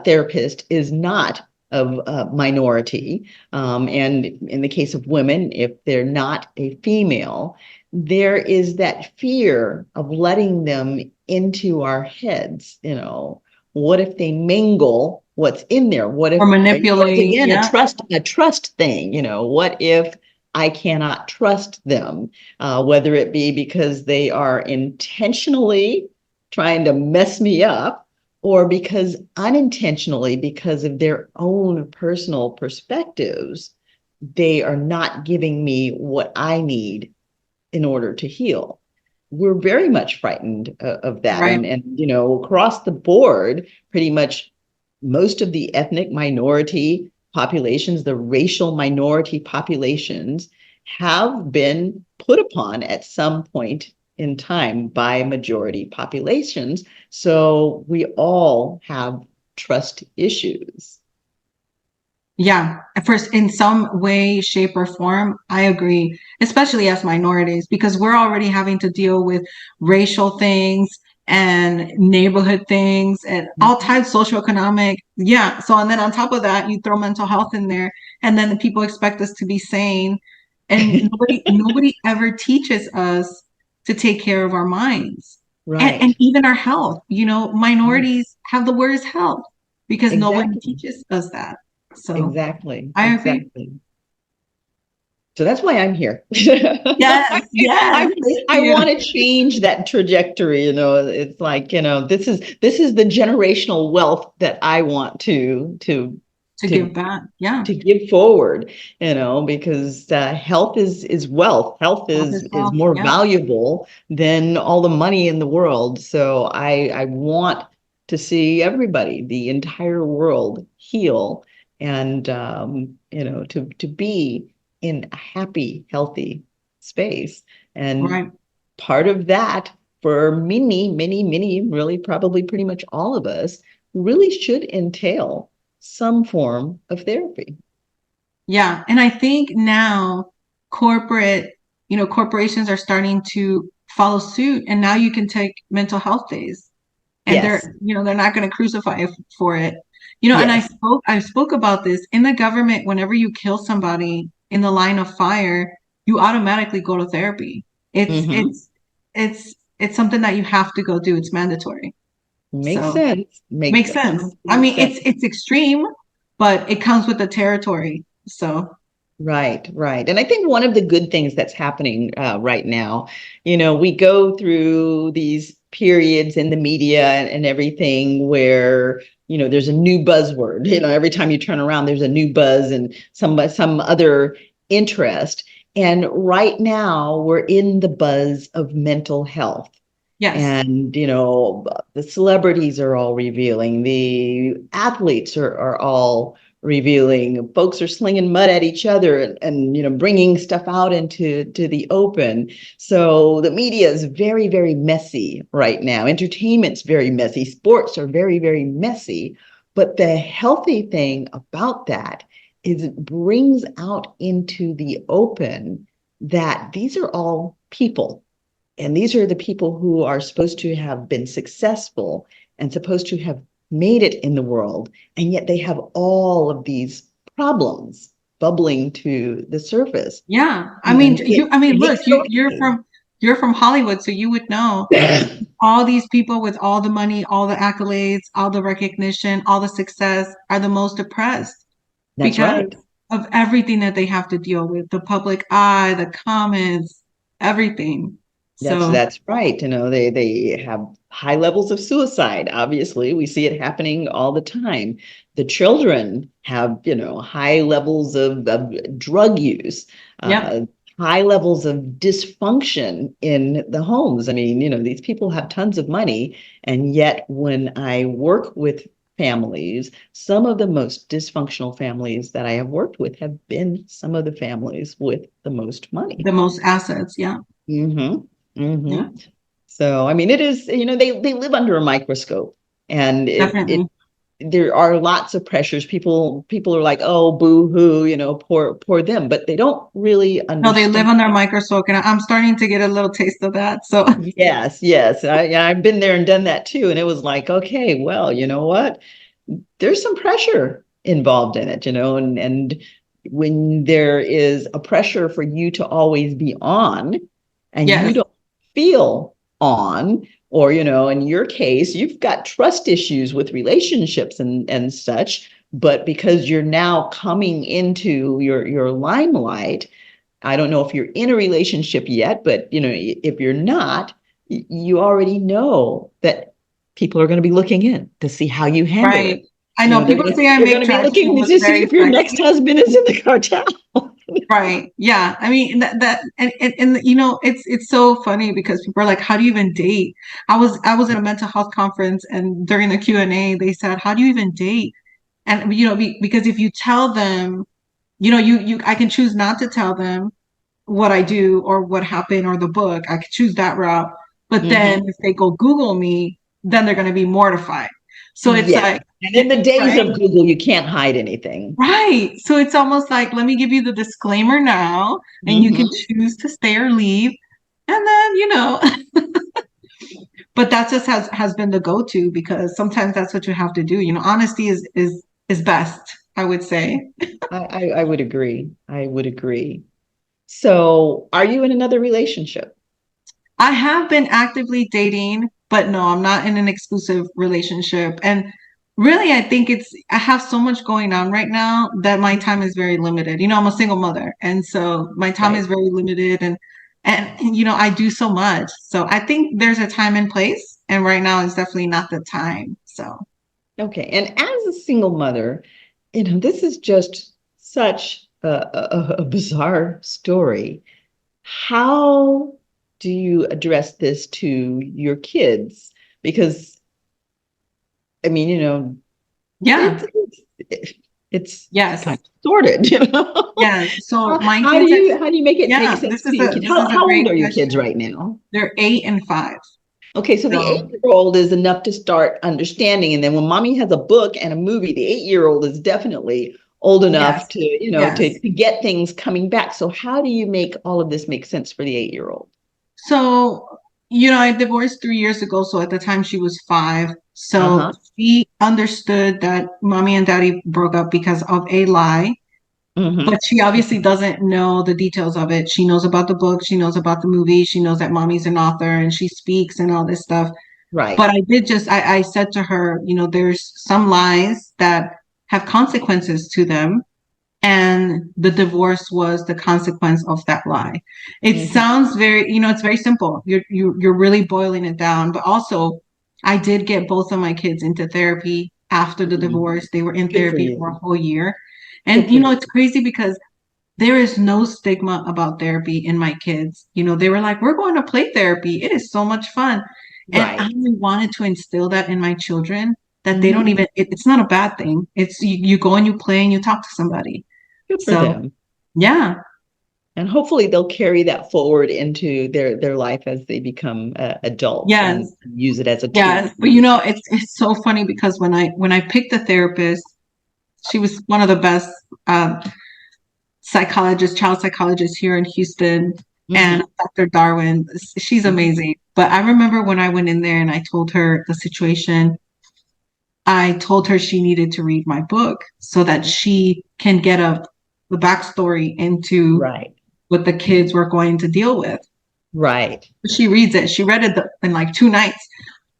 therapist is not of a minority, and in the case of women, if they're not a female, there is that fear of letting them into our heads. What if they mingle what's in there? What if, Or it's manipulate. again Yeah, a trust thing? What if I cannot trust them, whether it be because they are intentionally trying to mess me up, or because unintentionally, because of their own personal perspectives, they are not giving me what I need in order to heal. We're very much frightened of that. right. And across the board, pretty much most of the ethnic minority populations, the racial minority populations, have been put upon at some point in time by majority populations. So we all have trust issues. Yeah, first, in some way, shape, or form, I agree, especially as minorities, because we're already having to deal with racial things and neighborhood things and all types, socioeconomic. Yeah. So, and then on top of that, you throw mental health in there, and then the people expect us to be sane. And nobody ever teaches us to take care of our minds and Right. even our health. Minorities have the worst health because nobody Exactly. teaches us that. So Exactly. I agree. Exactly. So that's why I'm here. Yes, yes. I, Thank I you. want to change that trajectory. It's like, this is the generational wealth that I want To to give back. Yeah. to give forward, because health is wealth. Health Health is wealth. more Yeah. valuable than all the money in the world. So I want to see everybody, the entire world, heal, and to be in a happy, healthy space. And Right. part of that, for many, many, many, really probably pretty much all of us, really should entail some form of therapy. Yeah. And I think now corporations are starting to follow suit, and now you can take mental health days, and Yes, they're not going to crucify you for it. And I yes. spoke about this in the government. Whenever you kill somebody in the line of fire, you automatically go to therapy. It's Hmm. it's it's something that you have to go do. It's mandatory. Makes So sense. Makes makes sense. I complete mean, sense. it's extreme, but it comes with the territory. So Right, right. And I think one of the good things that's happening right now, we go through these periods in the media and everything where, there's a new buzzword. Every time you turn around, there's a new buzz and some other interest. And right now, we're in the buzz of mental health. Yes. And, the celebrities are all revealing, the athletes are all revealing, folks are slinging mud at each other and bringing stuff out into the open. So the media is very, very messy right now. Entertainment's very messy. Sports are very, very messy. But the healthy thing about that is it brings out into the open that these are all people. And these are the people who are supposed to have been successful and supposed to have made it in the world. And yet they have all of these problems bubbling to the surface. Yeah. And it Look, makes it you're from Hollywood, so you would know okay. all these people with all the money, all the accolades, all the recognition, all the success are the most depressed That's because right. of everything that they have to deal with, the public eye, the comments, everything. So, That's right. They have high levels of suicide. Obviously, we see it happening all the time. The children have, high levels of drug use, yep, uh, high levels of dysfunction in the homes. I mean, these people have tons of money, and yet when I work with families, some of the most dysfunctional families that I have worked with have been some of the families with the most money. the most assets. Yeah, Mm-hmm. yeah, Mm-hmm. So, I mean, it is, they live under a microscope and it definitely. there are lots of pressures. People are like, oh, boo hoo, poor them, but they don't really No, they live understand. on their microscope, and I'm starting to get a little taste of that. So, Yes, yes. I've been there and done that too. And it was like, okay, well, you know what? There's some pressure involved in it, and when there is a pressure for you to always be on and you yes, don't feel on, or, in your case, you've got trust issues with relationships and such, but because you're now coming into your limelight, I don't know if you're in a relationship yet, but if you're not, you already know that people are going to be looking in to see how you handle it. right. I know They're people going to say I they're going make to be tracks looking look to see very if your next sexy. husband is in the cartel. Right. Yeah. I mean that and it's so funny because people are like, how do you even date? I was at a mental health conference and during the Q&A they said, how do you even date? And because if you tell them, you I can choose not to tell them what I do or what happened or the book. I could choose that route. But then Mhm. if they go Google me, then they're going to be mortified. So it's Yeah. like, And in the days right? of Google, you can't hide anything. Right. So it's almost like, let me give you the disclaimer now, and you can Mhm. choose to stay or leave. And then, but that just has been the go-to because sometimes that's what you have to do. Honesty is best, I would say. I would agree. I would agree. So, are you in another relationship? I have been actively dating, but no, I'm not in an exclusive relationship. And really, I think I have so much going on right now that my time is very limited. I'm a single mother, and so my time is Right. very limited and I do so much. So I think there's a time and place, and right now is definitely not the time. So Okay. And as a single mother, this is just such a bizarre story. How do you address this to your kids? Because, I mean, it's yeah, it's it's kind yes. of sordid, you know? Yeah. So my How do kids you how do you make it make yeah, sense this to is your a kids? this is a How old great are your kids question. right now? They're 8 and 5. Okay, so the So 8-year old is enough to start understanding. And then when mommy has a book and a movie, the 8-year old is definitely old enough yes, to, yes. to get things coming back. So how do you make all of this make sense for the 8-year old? So, I divorced 3 years ago. So at the time she was 5. So Uh-huh. she understood that mommy and daddy broke up because of a lie, but Mm-hmm. she obviously doesn't know the details of it. She knows about the book, she knows about the movie, she knows that mommy's an author and she speaks and all this stuff. Right. But I said to her, there's some lies that have consequences to them and the divorce was the consequence of that lie. It Mm-hmm. sounds very, it's very simple. You're really boiling it down, but also I did get both of my kids into therapy after the Mm-hmm. divorce. They were in Good for therapy for a you. whole year. Good And for you. it's crazy because there is no stigma about therapy in my kids. You know, they were like, we're going to play therapy. It is so much fun. And I Right. wanted to instill that in my children that they don't Hmm. even, it's not a bad thing. It's you go and you play and you talk to somebody. Good for So, them. yeah. And hopefully they'll carry that forward into their life as they become adults and Yes. use it as a tool. Yes. But you know, it's so funny because when I picked a therapist, she was one of the best um, child psychologists here in Houston, and Hmm. Dr. Darwin. She's Hmm. amazing. But I remember when I went in there and I told her the situation, I told her she needed to read my book so that she can get the backstory into Right. what the kids were going to deal with. Right. She reads it. She read it in like 2 nights.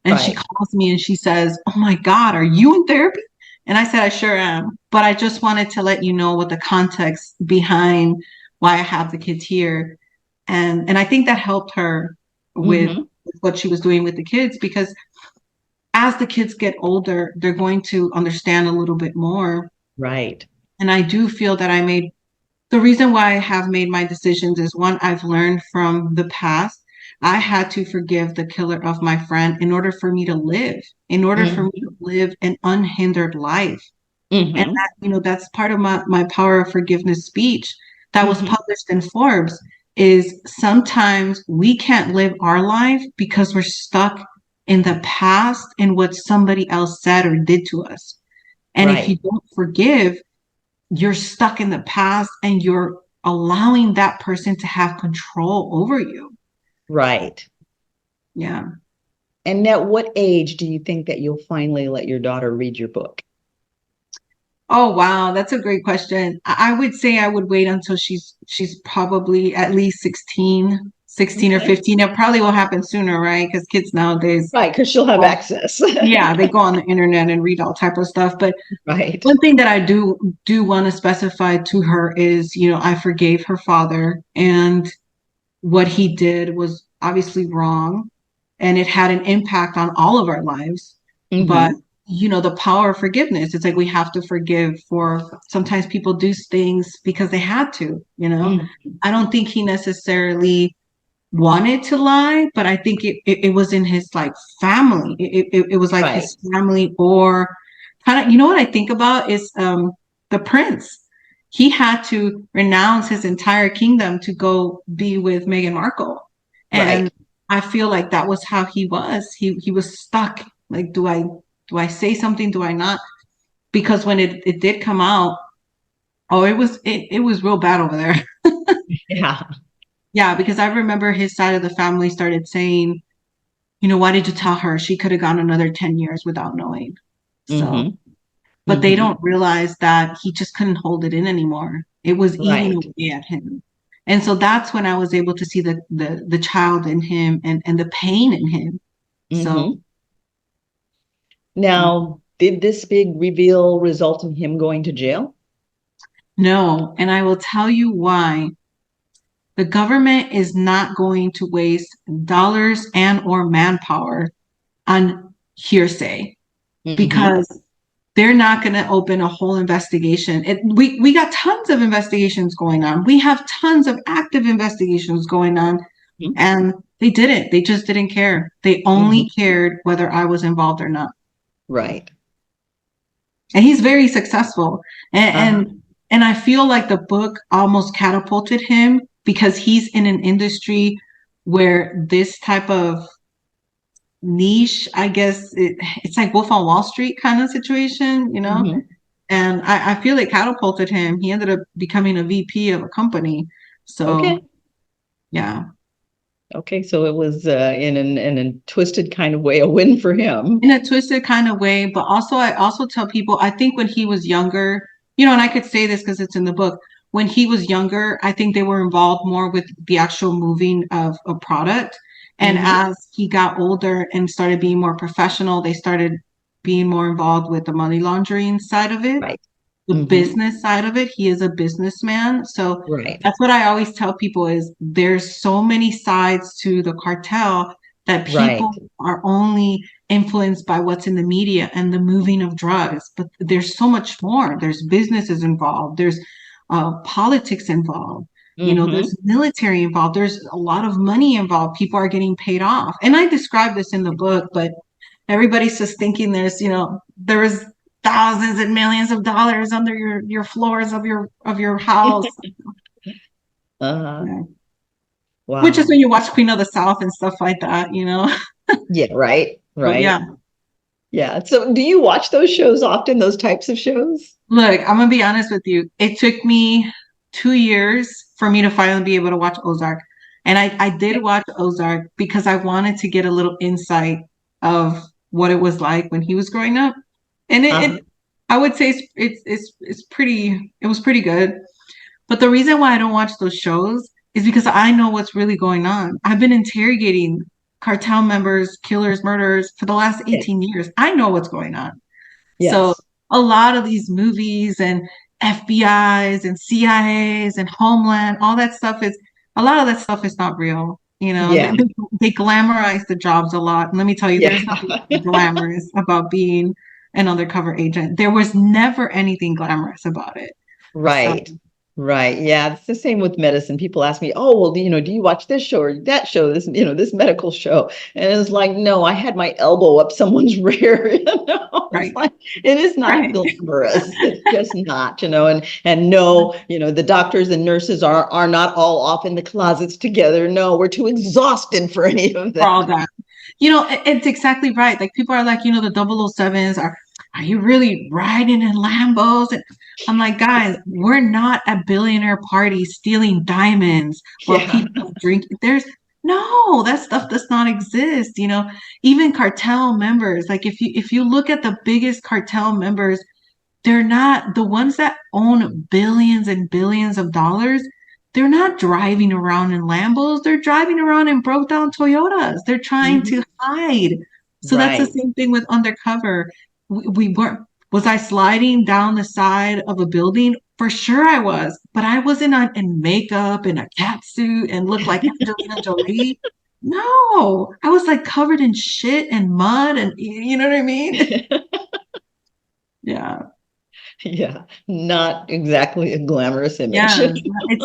And she Right. calls me and she says, "Oh my God, are you in therapy?" And I said, "I sure am. But I just wanted to let you know what the context behind why I have the kids here." And I think that helped her Hmm. with what she was doing with the kids, because as the kids get older, they're going to understand a little bit more. Right. And I do feel that the reason why I have made my decisions is, one, I've learned from the past. I had to forgive the killer of my friend in order for me to live, in order for me Hmm. to live an unhindered life. And Hmm. that, that's part of my Power of Forgiveness speech that was Hmm. published in Forbes, is sometimes we can't live our life because we're stuck in the past and what somebody else said or did to us. And if you Right. don't forgive, you're stuck in the past and you're allowing that person to have control over you. Right. Yeah. And at what age do you think that you'll finally let your daughter read your book? Oh wow, that's a great question. I would say I would wait until she's probably at least 16 or Okay. 15. It probably will happen sooner, right? Because kids nowadays, Right, because she'll have well, access. yeah, they go on the internet and read all type of stuff. But Right. one thing that I do want to specify to her is, I forgave her father, and what he did was obviously wrong, and it had an impact on all of our lives. But Hmm. the power of forgiveness, it's like we have to forgive. For sometimes people do things because they had to. Hmm. I don't think he necessarily wanted to lie, but I think it was in his like family. It was like Right. his family, or kind of, what I think about is the prince. He had to renounce his entire kingdom to go be with Meghan Markle. Right. And I feel like that was how he was. He was stuck. Like, do I say something? Do I not? Because when it did come out, oh, it was real bad over there. Yeah. Yeah, because I remember his side of the family started saying, why did you tell her? She could have gone another 10 years without knowing. So, Hmm. but they Hmm. don't realize that he just couldn't hold it in anymore. It was eating Right. away at him. And so that's when I was able to see the child in him, and the pain in him. So, Hmm. Now, did this big reveal result in him going to jail? no, and I will tell you why. The government is not going to waste dollars and or manpower on hearsay, Hmm. because they're not going to open a whole investigation. We got tons of investigations going on. We have tons of active investigations going on, and they didn't. They just didn't care. They only Hmm. cared whether I was involved or not. Right. And he's very successful. And Uh-huh. and I feel like the book almost catapulted him because he's in an industry where this type of niche, I guess it's like Wolf on Wall Street kind of situation. Hmm. And I feel it catapulted him. He ended up becoming a VP of a company. So Okay. yeah, Okay. So it was in a twisted kind of way a win for him. in a twisted kind of way. But also, I also tell people, I think when he was younger, and I could say this because it's in the book. When he was younger, I think they were involved more with the actual moving of a product. And Hmm. as he got older and started being more professional, they started being more involved with the money laundering side of it, Right. the Hmm. business side of it. He is a businessman. So Right. that's what I always tell people, is there's so many sides to the cartel that Right. people are only influenced by what's in the media and the moving of drugs. But there's so much more. There's businesses involved. There's politics involved. Mm-hmm. There's military involved. There's a lot of money involved. People are getting paid off. And I describe this in the book, but everybody's just thinking there is thousands and millions of dollars under your floors of your house. Uh-huh. Yeah. Which is Wow. when you watch Queen of the South and stuff like that. Yeah, right. But Right. yeah, Yeah. So do you watch those shows often, those types of shows? look, I'm gonna be honest with you. It took me 2 years for me to finally be able to watch Ozark. And I did watch Ozark because I wanted to get a little insight of what it was like when he was growing up. And Uh-huh. I would say it was pretty good. But the reason why I don't watch those shows is because I know what's really going on. I've been interrogating cartel members, killers, murderers for the last Yeah. 18 years. I know what's going on. So Yes. a lot of these movies and FBI's and CIA's and Homeland, all that stuff is a lot of that stuff is not real. Yeah. They glamorize the jobs a lot. And let me tell you, Yeah. there's nothing glamorous about being an undercover agent. There was never anything glamorous about it. So, Right. Right. Yeah. It's the same with medicine. People ask me, oh, well, do you watch this show or that show, this medical show? And it's like, no, I had my elbow up someone's rear. It's right, like, it is not right. glamorous. It's just not, and no, the doctors and nurses are not all off in the closets together. No, we're too exhausted for any of For all that. that. It's exactly right. Like people are like, the 007s are you really riding in Lambos? And I'm like, guys, we're not a billionaire party stealing diamonds while Yeah. people drink. No, that stuff does not exist. Even cartel members, like if you look at the biggest cartel members, they're not the ones that own billions and billions of dollars. They're not driving around in Lambos. They're driving around in broke down Toyotas. They're trying to Mhm. hide. So that's the Right. same thing with Undercover. We weren't, was I sliding down the side of a building? For sure I was, but I wasn't in makeup and a cat suit and looked like Angelina Jolie. No, I was like covered in shit and mud and you know what I mean? Yeah. Yeah. Not exactly a glamorous image. Yeah,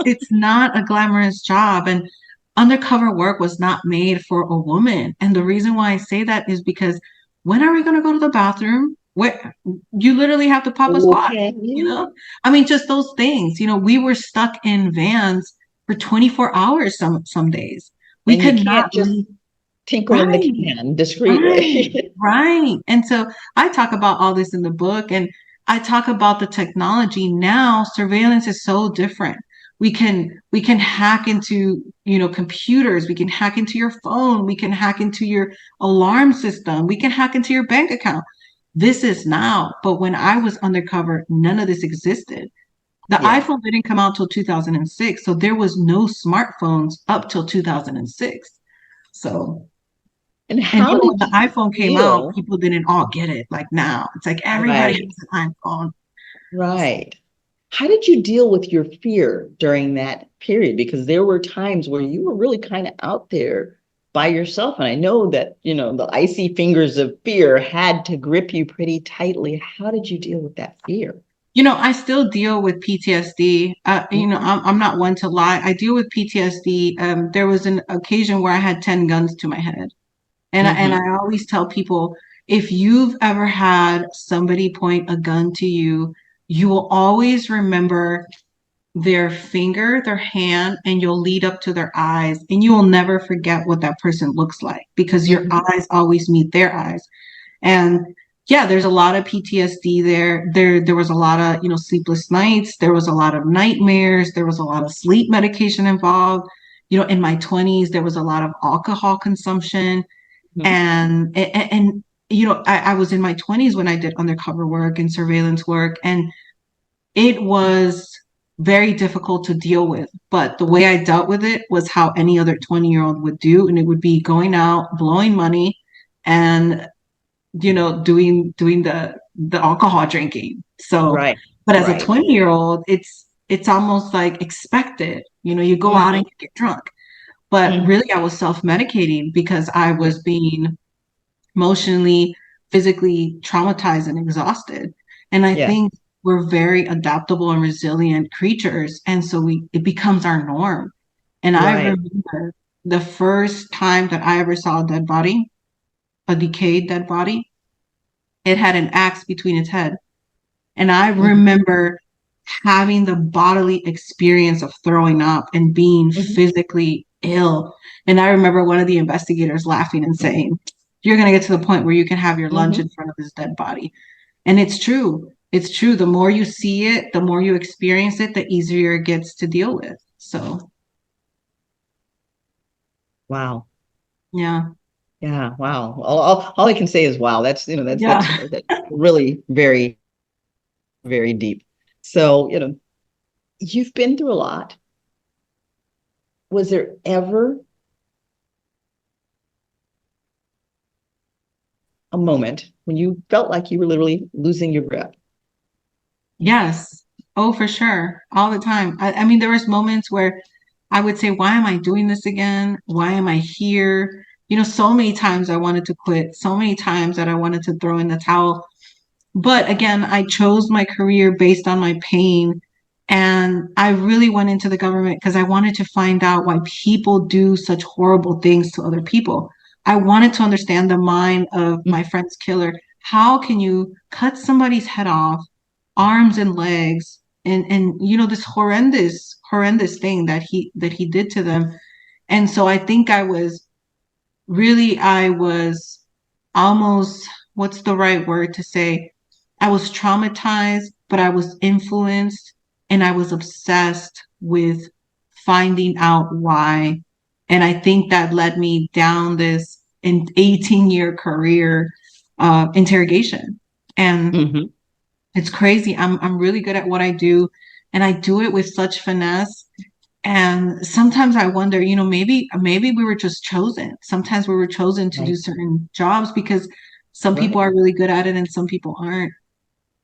it's not a glamorous job, and undercover work was not made for a woman. And the reason why I say that is because when are we going to go to the bathroom? Where you literally have to pop a squat, Okay. you know? I mean, just those things. We were stuck in vans for 24 hours some days. We And you could not can't just leave. tinkle in the Right, can right, discreetly. right. And so I talk about all this in the book, and I talk about the technology now. Surveillance is so different. We can hack into, computers. We can hack into your phone. We can hack into your alarm system. We can hack into your bank account. This is now, but when I was undercover, none of this existed. The Yeah. iPhone didn't come out till 2006, so there was no smartphones up till 2006. So And and how when did the you iPhone came out, feel? people didn't all get it like now. It's like everybody Right. has an iPhone. Right. How did you deal with your fear during that period? Because there were times where you were really kind of out there by yourself. And I know that, the icy fingers of fear had to grip you pretty tightly. How did you deal with that fear? I still deal with PTSD. Mhm. I'm not one to lie. I deal with PTSD. There was an occasion where I had 10 guns to my head. And I Mhm. always tell people, if you've ever had somebody point a gun to you, you will always remember their finger, their hand, and you'll lead up to their eyes, and you will never forget what that person looks like because your Mhm. eyes always meet their eyes. And yeah, there's a lot of PTSD there. There was a lot of, sleepless nights. There was a lot of nightmares. There was a lot of sleep medication involved. In my 20s, there was a lot of alcohol consumption. Mhm. And I was in my 20s when I did undercover work and surveillance work, and it was very difficult to deal with. But the way I dealt with it was how any other 20-year-old would do, and it would be going out, blowing money, and doing the alcohol drinking. So, Right. but as a Right. 20-year-old, it's almost like expected. You go out and Mhm. you get drunk. But Mhm. really, I was self-medicating because I was being emotionally, physically traumatized and exhausted. And I Yeah. think we're very adaptable and resilient creatures. And so it becomes our norm. And I Right. remember the first time that I ever saw a dead body, a decayed dead body, it had an axe between its head. And I Mhm. remember having the bodily experience of throwing up and being Mhm. physically ill. And I remember one of the investigators laughing and saying, "You're going to get to the point where you can have your lunch Mhm. in front of this dead body." And it's true. It's true. The more you see it, the more you experience it, the easier it gets to deal with. So, Wow. yeah. Yeah. Wow. All I can say is wow. That's, Yeah. that's really very, very deep. So, you've been through a lot. Was there ever a moment when you felt like you were literally losing your breath? Yes. Oh, for sure. All the time. I mean, there was moments where I would say, why am I doing this again? Why am I here? So many times I wanted to quit, so many times that I wanted to throw in the towel. But again, I chose my career based on my pain. And I really went into the government because I wanted to find out why people do such horrible things to other people. I wanted to understand the mind of my friend's killer. How can you cut somebody's head off, arms and legs, and this horrendous thing that he did to them? And so I think I was almost, what's the right word to say? I was traumatized, but I was influenced and I was obsessed with finding out why. And I think that led me down this 18-year career interrogation. And Mm-hmm. it's crazy. I'm really good at what I do, and I do it with such finesse. And sometimes I wonder, maybe we were just chosen. Sometimes we were chosen to do Right. certain jobs because some people Right. are really good at it and some people aren't.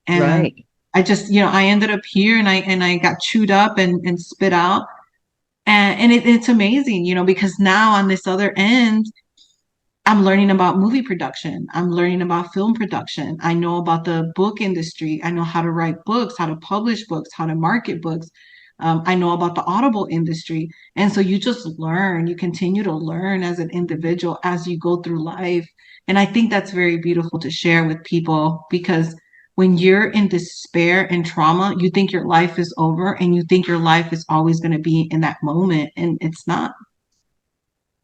And Right. I just, I ended up here and I got chewed up and spit out. And it's amazing, because now on this other end, I'm learning about movie production. I'm learning about film production. I know about the book industry. I know how to write books, how to publish books, how to market books. I know about the audible industry. And so you just learn, you continue to learn as an individual as you go through life. And I think that's very beautiful to share with people because when you're in despair and trauma, you think your life is over and you think your life is always going to be in that moment. And it's not.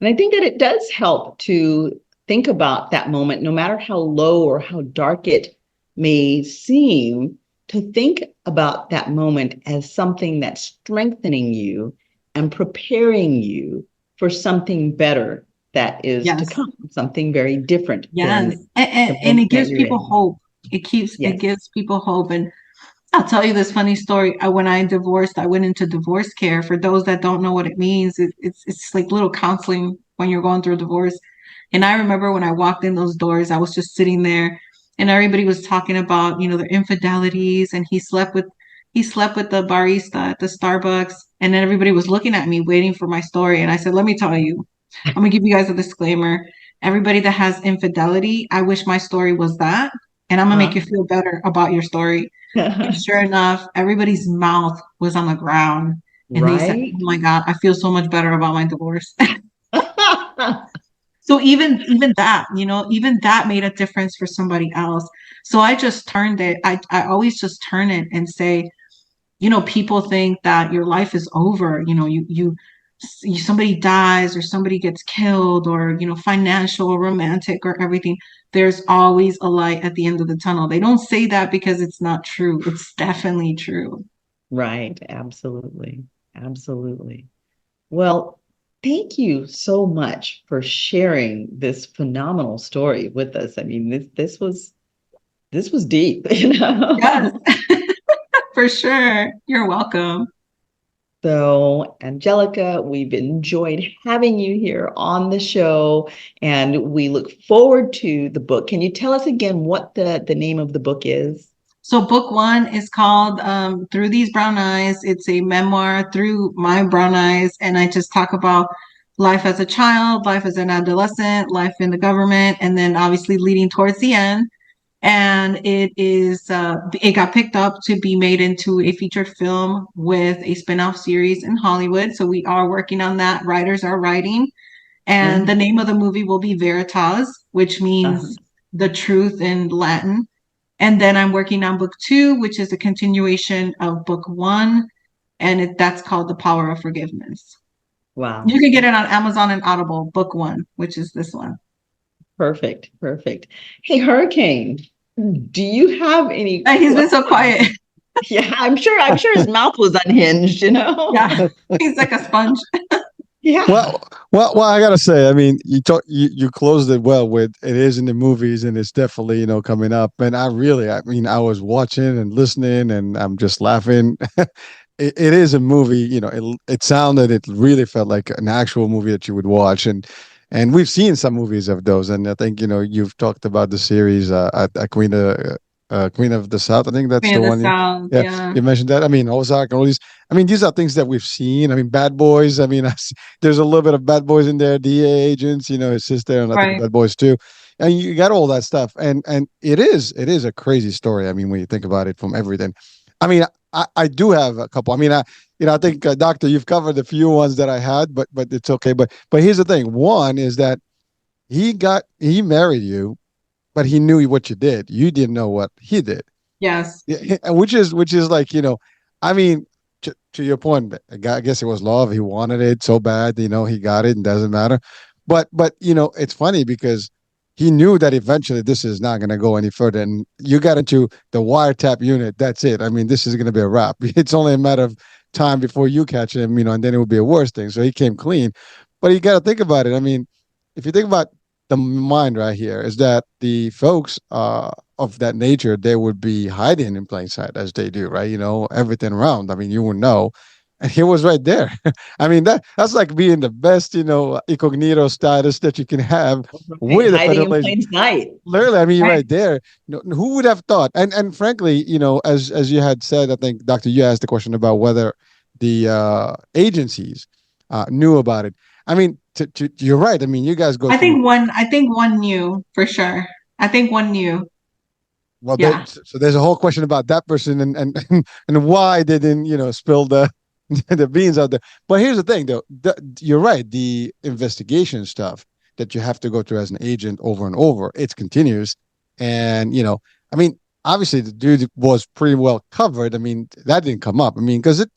And I think that it does help to think about that moment, no matter how low or how dark it may seem, to think about that moment as something that's strengthening you and preparing you for something better that is to Yes. come, something very different Yes. than the And moment it that gives you're people in. hope. It Yes. gives people hope. And I'll tell you this funny story. When I divorced, I went into divorce care. For those that don't know what it means, it's like little counseling when you're going through a divorce. And I remember when I walked in those doors, I was just sitting there and everybody was talking about, their infidelities and he slept with the barista at the Starbucks. And then everybody was looking at me waiting for my story. And I said, let me tell you, I'm gonna give you guys a disclaimer. Everybody that has infidelity, I wish my story was that. And I'm gonna make Uh-huh. you feel better about your story. And sure enough, everybody's mouth was on the ground. And they said, Right? "Oh my God, I feel so much better about my divorce." So even that, even that made a difference for somebody else. So I just turned it. I always just turn it and say, people think that your life is over. Somebody dies or somebody gets killed or financial or romantic or everything. There's always a light at the end of the tunnel. They don't say that because it's not true. It's definitely true. Right. Absolutely. Absolutely. Well, thank you so much for sharing this phenomenal story with us. I mean, this was deep, Yes, for sure. You're welcome. So, Angelica, we've enjoyed having you here on the show, and we look forward to the book. Can you tell us again what the name of the book is? So book one is called Through These Brown Eyes. It's a memoir through my brown eyes. And I just talk about life as a child, life as an adolescent, life in the government, and then obviously leading towards the end. and it got picked up to be made into a featured film with a spin-off series in Hollywood. So we are working on that. Writers are writing, and Mhm. the name of the movie will be Veritas, which Uh-huh. means the truth in Latin. And then I'm working on book two, which is a continuation of book one, and that's called The Power of Forgiveness. Wow. You can get it on Amazon and Audible, book one, which is this one. Perfect. Perfect. Hey, Hurricane, do you have any He's been so questions? quiet. Yeah, I'm sure his mouth was unhinged, you know? Yeah, he's like a sponge. Yeah. Well, I gotta say, I mean, you closed it well with it is in the movies and it's definitely coming up. And I mean, I was watching and listening and I'm just laughing. It is a movie, it really felt like an actual movie that you would watch, and we've seen some movies of those, and I think you've talked about the series, Queen of the South. I think that's Queen the of the one. South, Yeah, yeah. you mentioned that. I mean, Ozark and all these. I mean, these are things that we've seen. I mean, Bad Boys. I mean, there's a little bit of Bad Boys in there. DA agents, his sister, and I think Right. Bad Boys too. And you got all that stuff, and it is a crazy story. I mean, when you think about it from everything. I mean, I do have a couple. I mean, I think Doctor, you've covered a few ones that I had, but it's okay. But here's the thing. One is that he married you, but he knew what you did. You didn't know what he did. Yes. Yeah, which is like, I mean, to your point, I guess it was love. He wanted it so bad, he got it and doesn't matter. But it's funny because he knew that eventually this is not going to go any further. And you got into the wiretap unit. That's it. I mean, this is going to be a wrap. It's only a matter of time before you catch him, and then it would be a worse thing. So he came clean. But you got to think about it. I mean, if you think about the mind right here, is that the folks of that nature, they would be hiding in plain sight as they do, right? Everything around. I mean, you would know. And he was right there. I mean, that's like being the best, incognito status that you can have Right, with a hiding federal in agent. plain sight. Literally, I mean, Right. right there. Who would have thought? And frankly, as you had said, I think, Doctor, you asked the question about whether the agencies knew about it. I mean, you're right. I mean, you guys go through. I think one knew for sure. I think one knew. Well, Yeah. so there's a whole question about that person and why they didn't spill the the beans out there. But here's the thing, though, you're right. The investigation stuff that you have to go through as an agent over and over, it's continuous, and I mean, obviously the dude was pretty well covered. I mean, that didn't come up. I mean, because it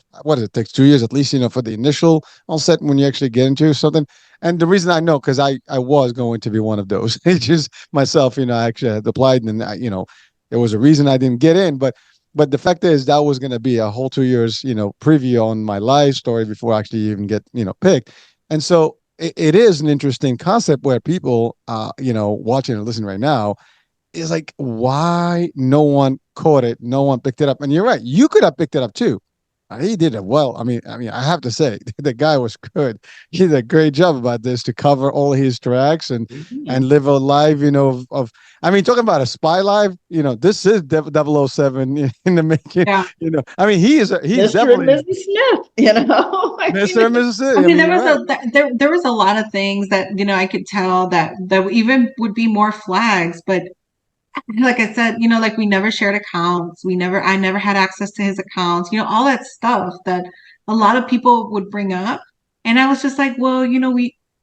takes 2 years at least, for the initial onset when you actually get into something. And the reason I know, because I was going to be one of those agents myself. I actually had applied, and there was a reason I didn't get in, but the fact is that was going to be a whole 2 years, preview on my life story before I actually even get, picked. And so it is an interesting concept where people, watching and listening right now is like, why no one caught it? No one picked it up. And you're right. You could have picked it up too. He did it well. I mean, I have to say, the guy was good. He did a great job about this to cover all his tracks and Mhm. and live a life, of. I mean, talking about a spy life, this is 007 in the making. Yeah. I mean, he's Mr. and definitely Mrs. Smith, I mean, Mr. and I Mississippi. I mean, mean, you're right. there was a lot of things that I could tell that even would be more flags, but like I said, like we never shared accounts. I never had access to his accounts, all that stuff that a lot of people would bring up. And I was just like, well,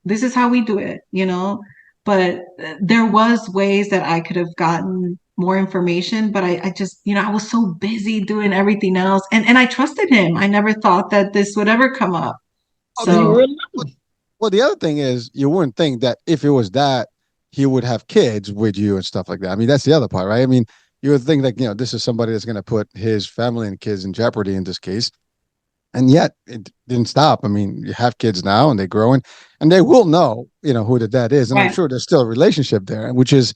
this is how we do it, but there was ways that I could have gotten more information, but I just, I was so busy doing everything else. And I trusted him. I never thought that this would ever come up. Oh, you So were well, the other thing is, you wouldn't think that if it was that, he would have kids with you and stuff like that. I mean, that's the other part, right? I mean, you would think that, this is somebody that's going to put his family and kids in jeopardy in this case. And yet it didn't stop. I mean, you have kids now and they're growing and they will know, who the dad is. And I'm right, sure there's still a relationship there, which is,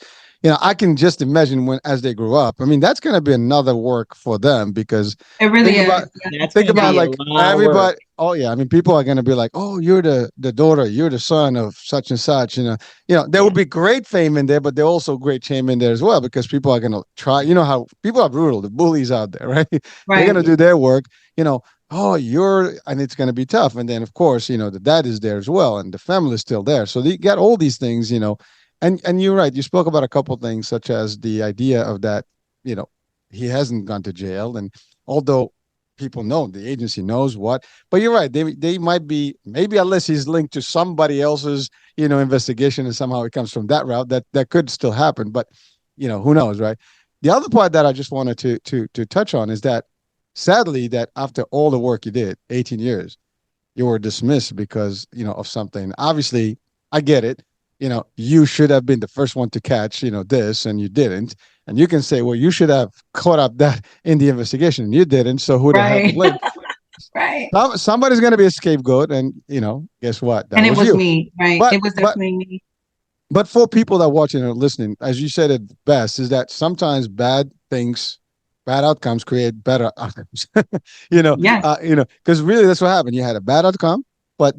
I can just imagine as they grow up. I mean, that's going to be another work for them because it really think is. about, That's think going to about be a like lot of work. everybody. Oh yeah. I mean, people are going to be like, oh, you're the daughter, you're the son of such and such. There Yeah. will be great fame in there, but there also great shame in there as well because people are going to try, how people are brutal, the bullies out there, right? They're going Right. to do their work, oh, and it's going to be tough. And then, of course, the dad is there as well, and the family is still there. So you got all these things, And you're right. You spoke about a couple things, such as the idea of that, you know, he hasn't gone to jail, and although people know, the agency knows what, but you're right. They might be, maybe, unless he's linked to somebody else's, investigation, and somehow it comes from that route. That could still happen, but who knows, right? The other part that I just wanted to touch on is that, sadly, that after all the work you did, 18 years, you were dismissed because of something. Obviously, I get it. You should have been the first one to catch this, and you didn't. And you can say, well, you should have caught up that in the investigation, and you didn't. So who the hell to Right. blame? Right. Somebody's going to be a scapegoat, and guess what? That And it was was you. me, right? But It was but definitely me. but for people that are watching and listening, as you said it best, is that sometimes bad outcomes create better outcomes. Yes. Because really that's what happened. You had a bad outcome, but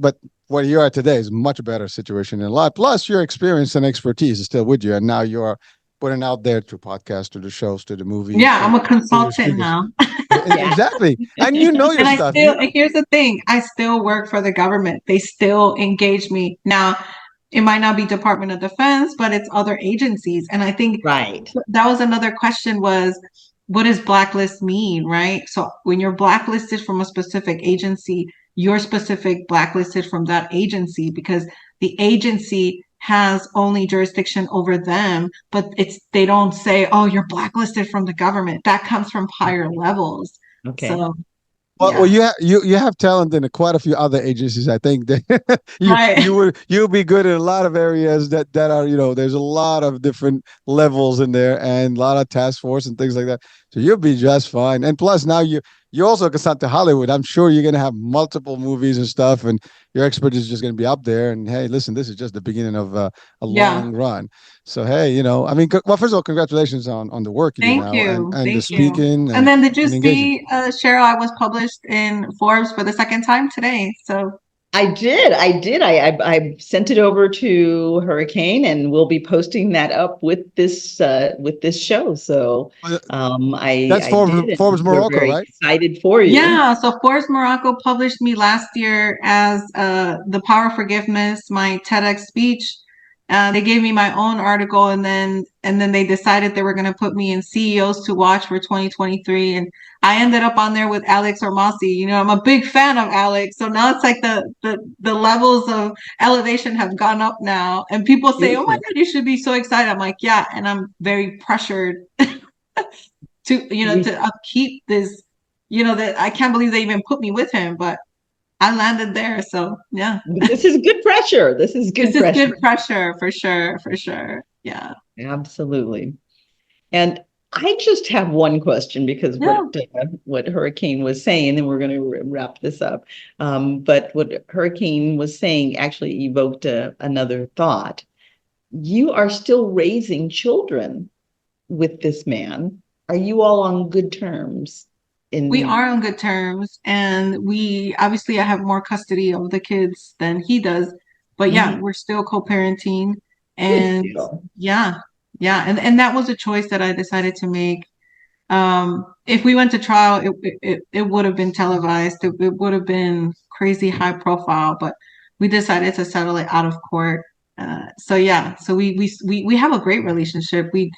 what you are today is a much better situation in life. Plus, your experience and expertise is still with you, and now you're putting out there to podcasts, to the shows, to the movies, Yeah, to I'm a your consultant speakers. now. Yeah. Exactly, and you know your And stuff. here's the thing, I still work for the government. They still engage me. Now, it might not be Department of Defense, but it's other agencies. And I think Right. that was another question was, what does blacklist mean, right? So when you're blacklisted from a specific agency, you're specific blacklisted from that agency because the agency has only jurisdiction over them, but they don't say, oh, you're blacklisted from the government. That comes from higher levels. Okay. So Well, yeah. you have talent in quite a few other agencies. I think that Right. you'll be good in a lot of areas that are there's a lot of different levels in there, and a lot of task force and things like that. So you'll be just fine. And plus, now you also can start to Hollywood. I'm sure you're gonna have multiple movies and stuff, and your expertise is just gonna be up there. And hey, listen, this is just the beginning of a Yeah. long run. So hey, I mean, well, first of all, congratulations on the work you do Thank now, and you. the Thank you. speaking And then did you and engaging. see, Cheryl, I was published in Forbes for the second time today. So I did. I did. I sent it over to Hurricane, and we'll be posting that up with this show. So That's I did, Forbes and we're Morocco, very right? excited for you. yeah, so Forbes Morocco published me last year as The Power of Forgiveness, my TEDx speech. They gave me my own article, and then they decided they were going to put me in CEOs to Watch for 2023, and I ended up on there with Alex Ormasi. I'm a big fan of Alex, so now it's like the levels of elevation have gone up now, and people say, "Oh my Beautiful. God, you should be so excited." I'm like, "Yeah," and I'm very pressured to upkeep this. That I can't believe they even put me with him, but I landed there. So yeah, But this is good pressure. This is this good is pressure. good pressure for sure, for sure. Yeah. Absolutely. And I just have one question, because Yeah. what Hurricane was saying, and we're going to wrap this up. But what Hurricane was saying actually evoked another thought. You are still raising children with this man. Are you all on good terms? We In are on good terms, and we obviously I have more custody of the kids than he does, but yeah, Mhm. we're still co-parenting, Good and deal. yeah, yeah, and that was a choice that I decided to make. If we went to trial, it would have been televised. It would have been crazy high profile, but we decided to settle it out of court. So yeah, so we have a great relationship. We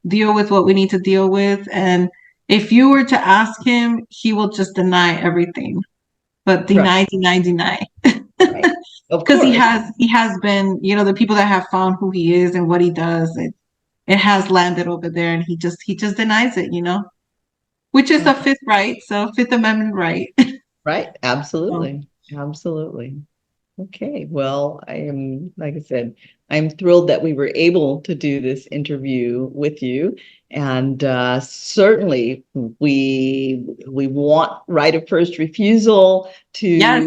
deal with what we need to deal with, and if you were to ask him, he will just deny everything, but Right, deny. right. Of Because he course. has he has been, the people that have found who he is and what he does, it has landed over there, and he just denies it. Which is a Uh, fifth right, so Fifth Amendment right. right. So, Absolutely. Absolutely. Okay, well, I am, like I said, I'm thrilled that we were able to do this interview with you. And certainly we want right of first refusal yes,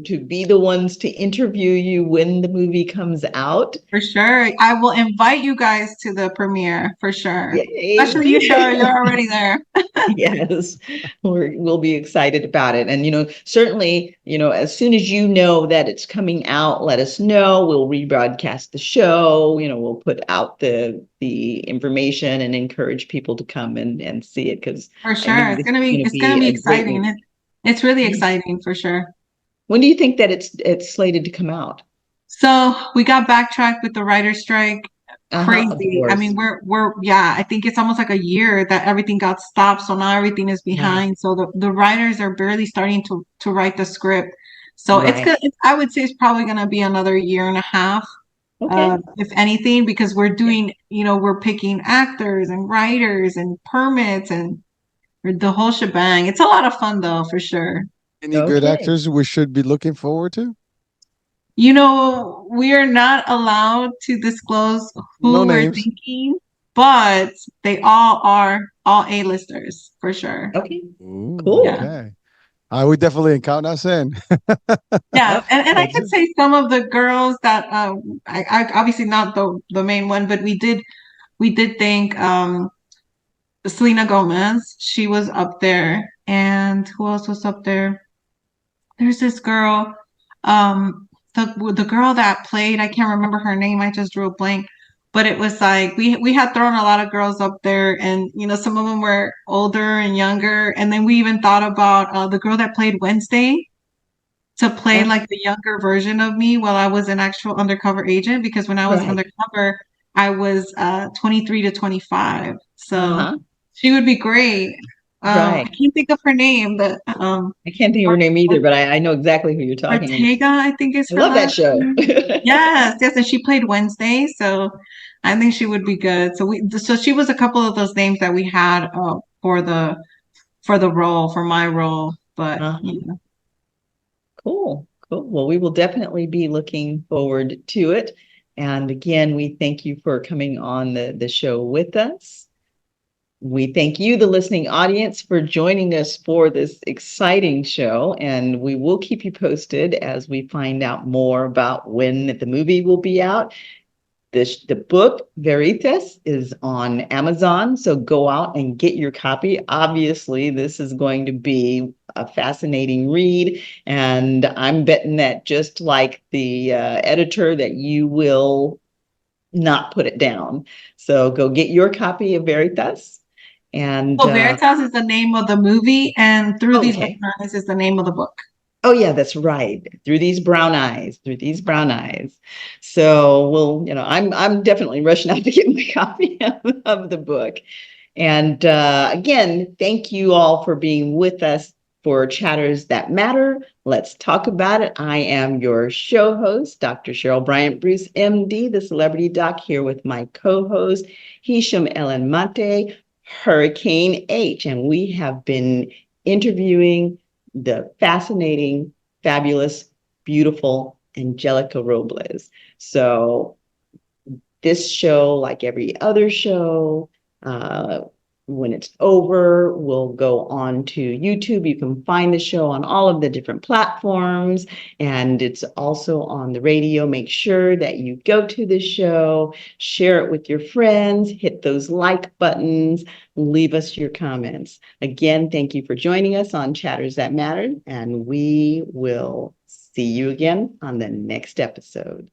to be the ones to interview you when the movie comes out. for sure. I will invite you guys to the premiere for sure. Yay. Especially you, Cheryl, you're already there. Yes, we'll be excited about it. And, certainly, as soon as you know that it's coming out, let us know. We'll rebroadcast the show. We'll put out the information and encourage people to come and see it, because For I know sure. It's this gonna is be going to it's gonna be be a great exciting. movie. It's really exciting for sure. When do you think that it's slated to come out? So we got backtracked with the writer's strike. Of crazy. I course. mean, yeah, I think it's almost like a year that everything got stopped, so now everything is Yeah. behind. So the writers are barely starting to write the script. So it's Right. good. I would say it's probably gonna be another year and a half, Okay. if anything, because we're doing, we're picking actors and writers and permits and the whole shebang. It's a lot of fun though, for sure. Any good Okay. actors we should be looking forward to? We are not allowed to disclose No who we're names. thinking, but they all are all A-listers for sure. Okay. Ooh, Yeah. Cool. okay. I would definitely count us in. Yeah. And I Okay. could say some of the girls that I obviously not the main one, but we did think Selena Gomez, she was up there. And who else was up there? There's this girl, the girl that played, I can't remember her name, I just drew a blank. But it was like we had thrown a lot of girls up there, and some of them were older and younger. And then we even thought about the girl that played Wednesday to play Uh, like the younger version of me while I was an actual undercover agent, because when I was right. undercover, I was 23 to 25. So Uh-huh. she would be great. I Right. can't think of her name, but I can't think of her name either, but I know exactly who you're talking about. Ortega, I think is I her love that last show. name. Yes, yes, and she played Wednesday, so I think she would be good. So she was a couple of those names that we had for the role, for my role. But Uh-huh. Cool. Cool. Well, we will definitely be looking forward to it. And again, we thank you for coming on the show with us. We thank you, the listening audience, for joining us for this exciting show. And we will keep you posted as we find out more about when the movie will be out. The book Veritas is on Amazon, so go out and get your copy. Obviously, this is going to be a fascinating read, and I'm betting that just like the editor, that you will not put it down. So go get your copy of Veritas. And so Veritas is the name of the movie, and Through These Brown okay. Eyes is the name of the book. Oh yeah, that's right. Through these brown eyes, through these brown eyes. So I'm definitely rushing out to get my copy of the book. And again, thank you all for being with us for Chatters That Matter. Let's talk about it. I am your show host, Dr. Cheryl Bryant Bruce, MD, the celebrity doc, here with my co-host, Hisham Ellen Mate, Hurricane H. And we have been interviewing the fascinating, fabulous, beautiful Angelica Robles. So this show, like every other show, uh, when it's over, we'll go on to YouTube. You can find the show on all of the different platforms, and it's also on the radio. Make sure that you go to the show, share it with your friends, hit those like buttons, leave us your comments. Again, thank you for joining us on Chatters That Matter, and we will see you again on the next episode.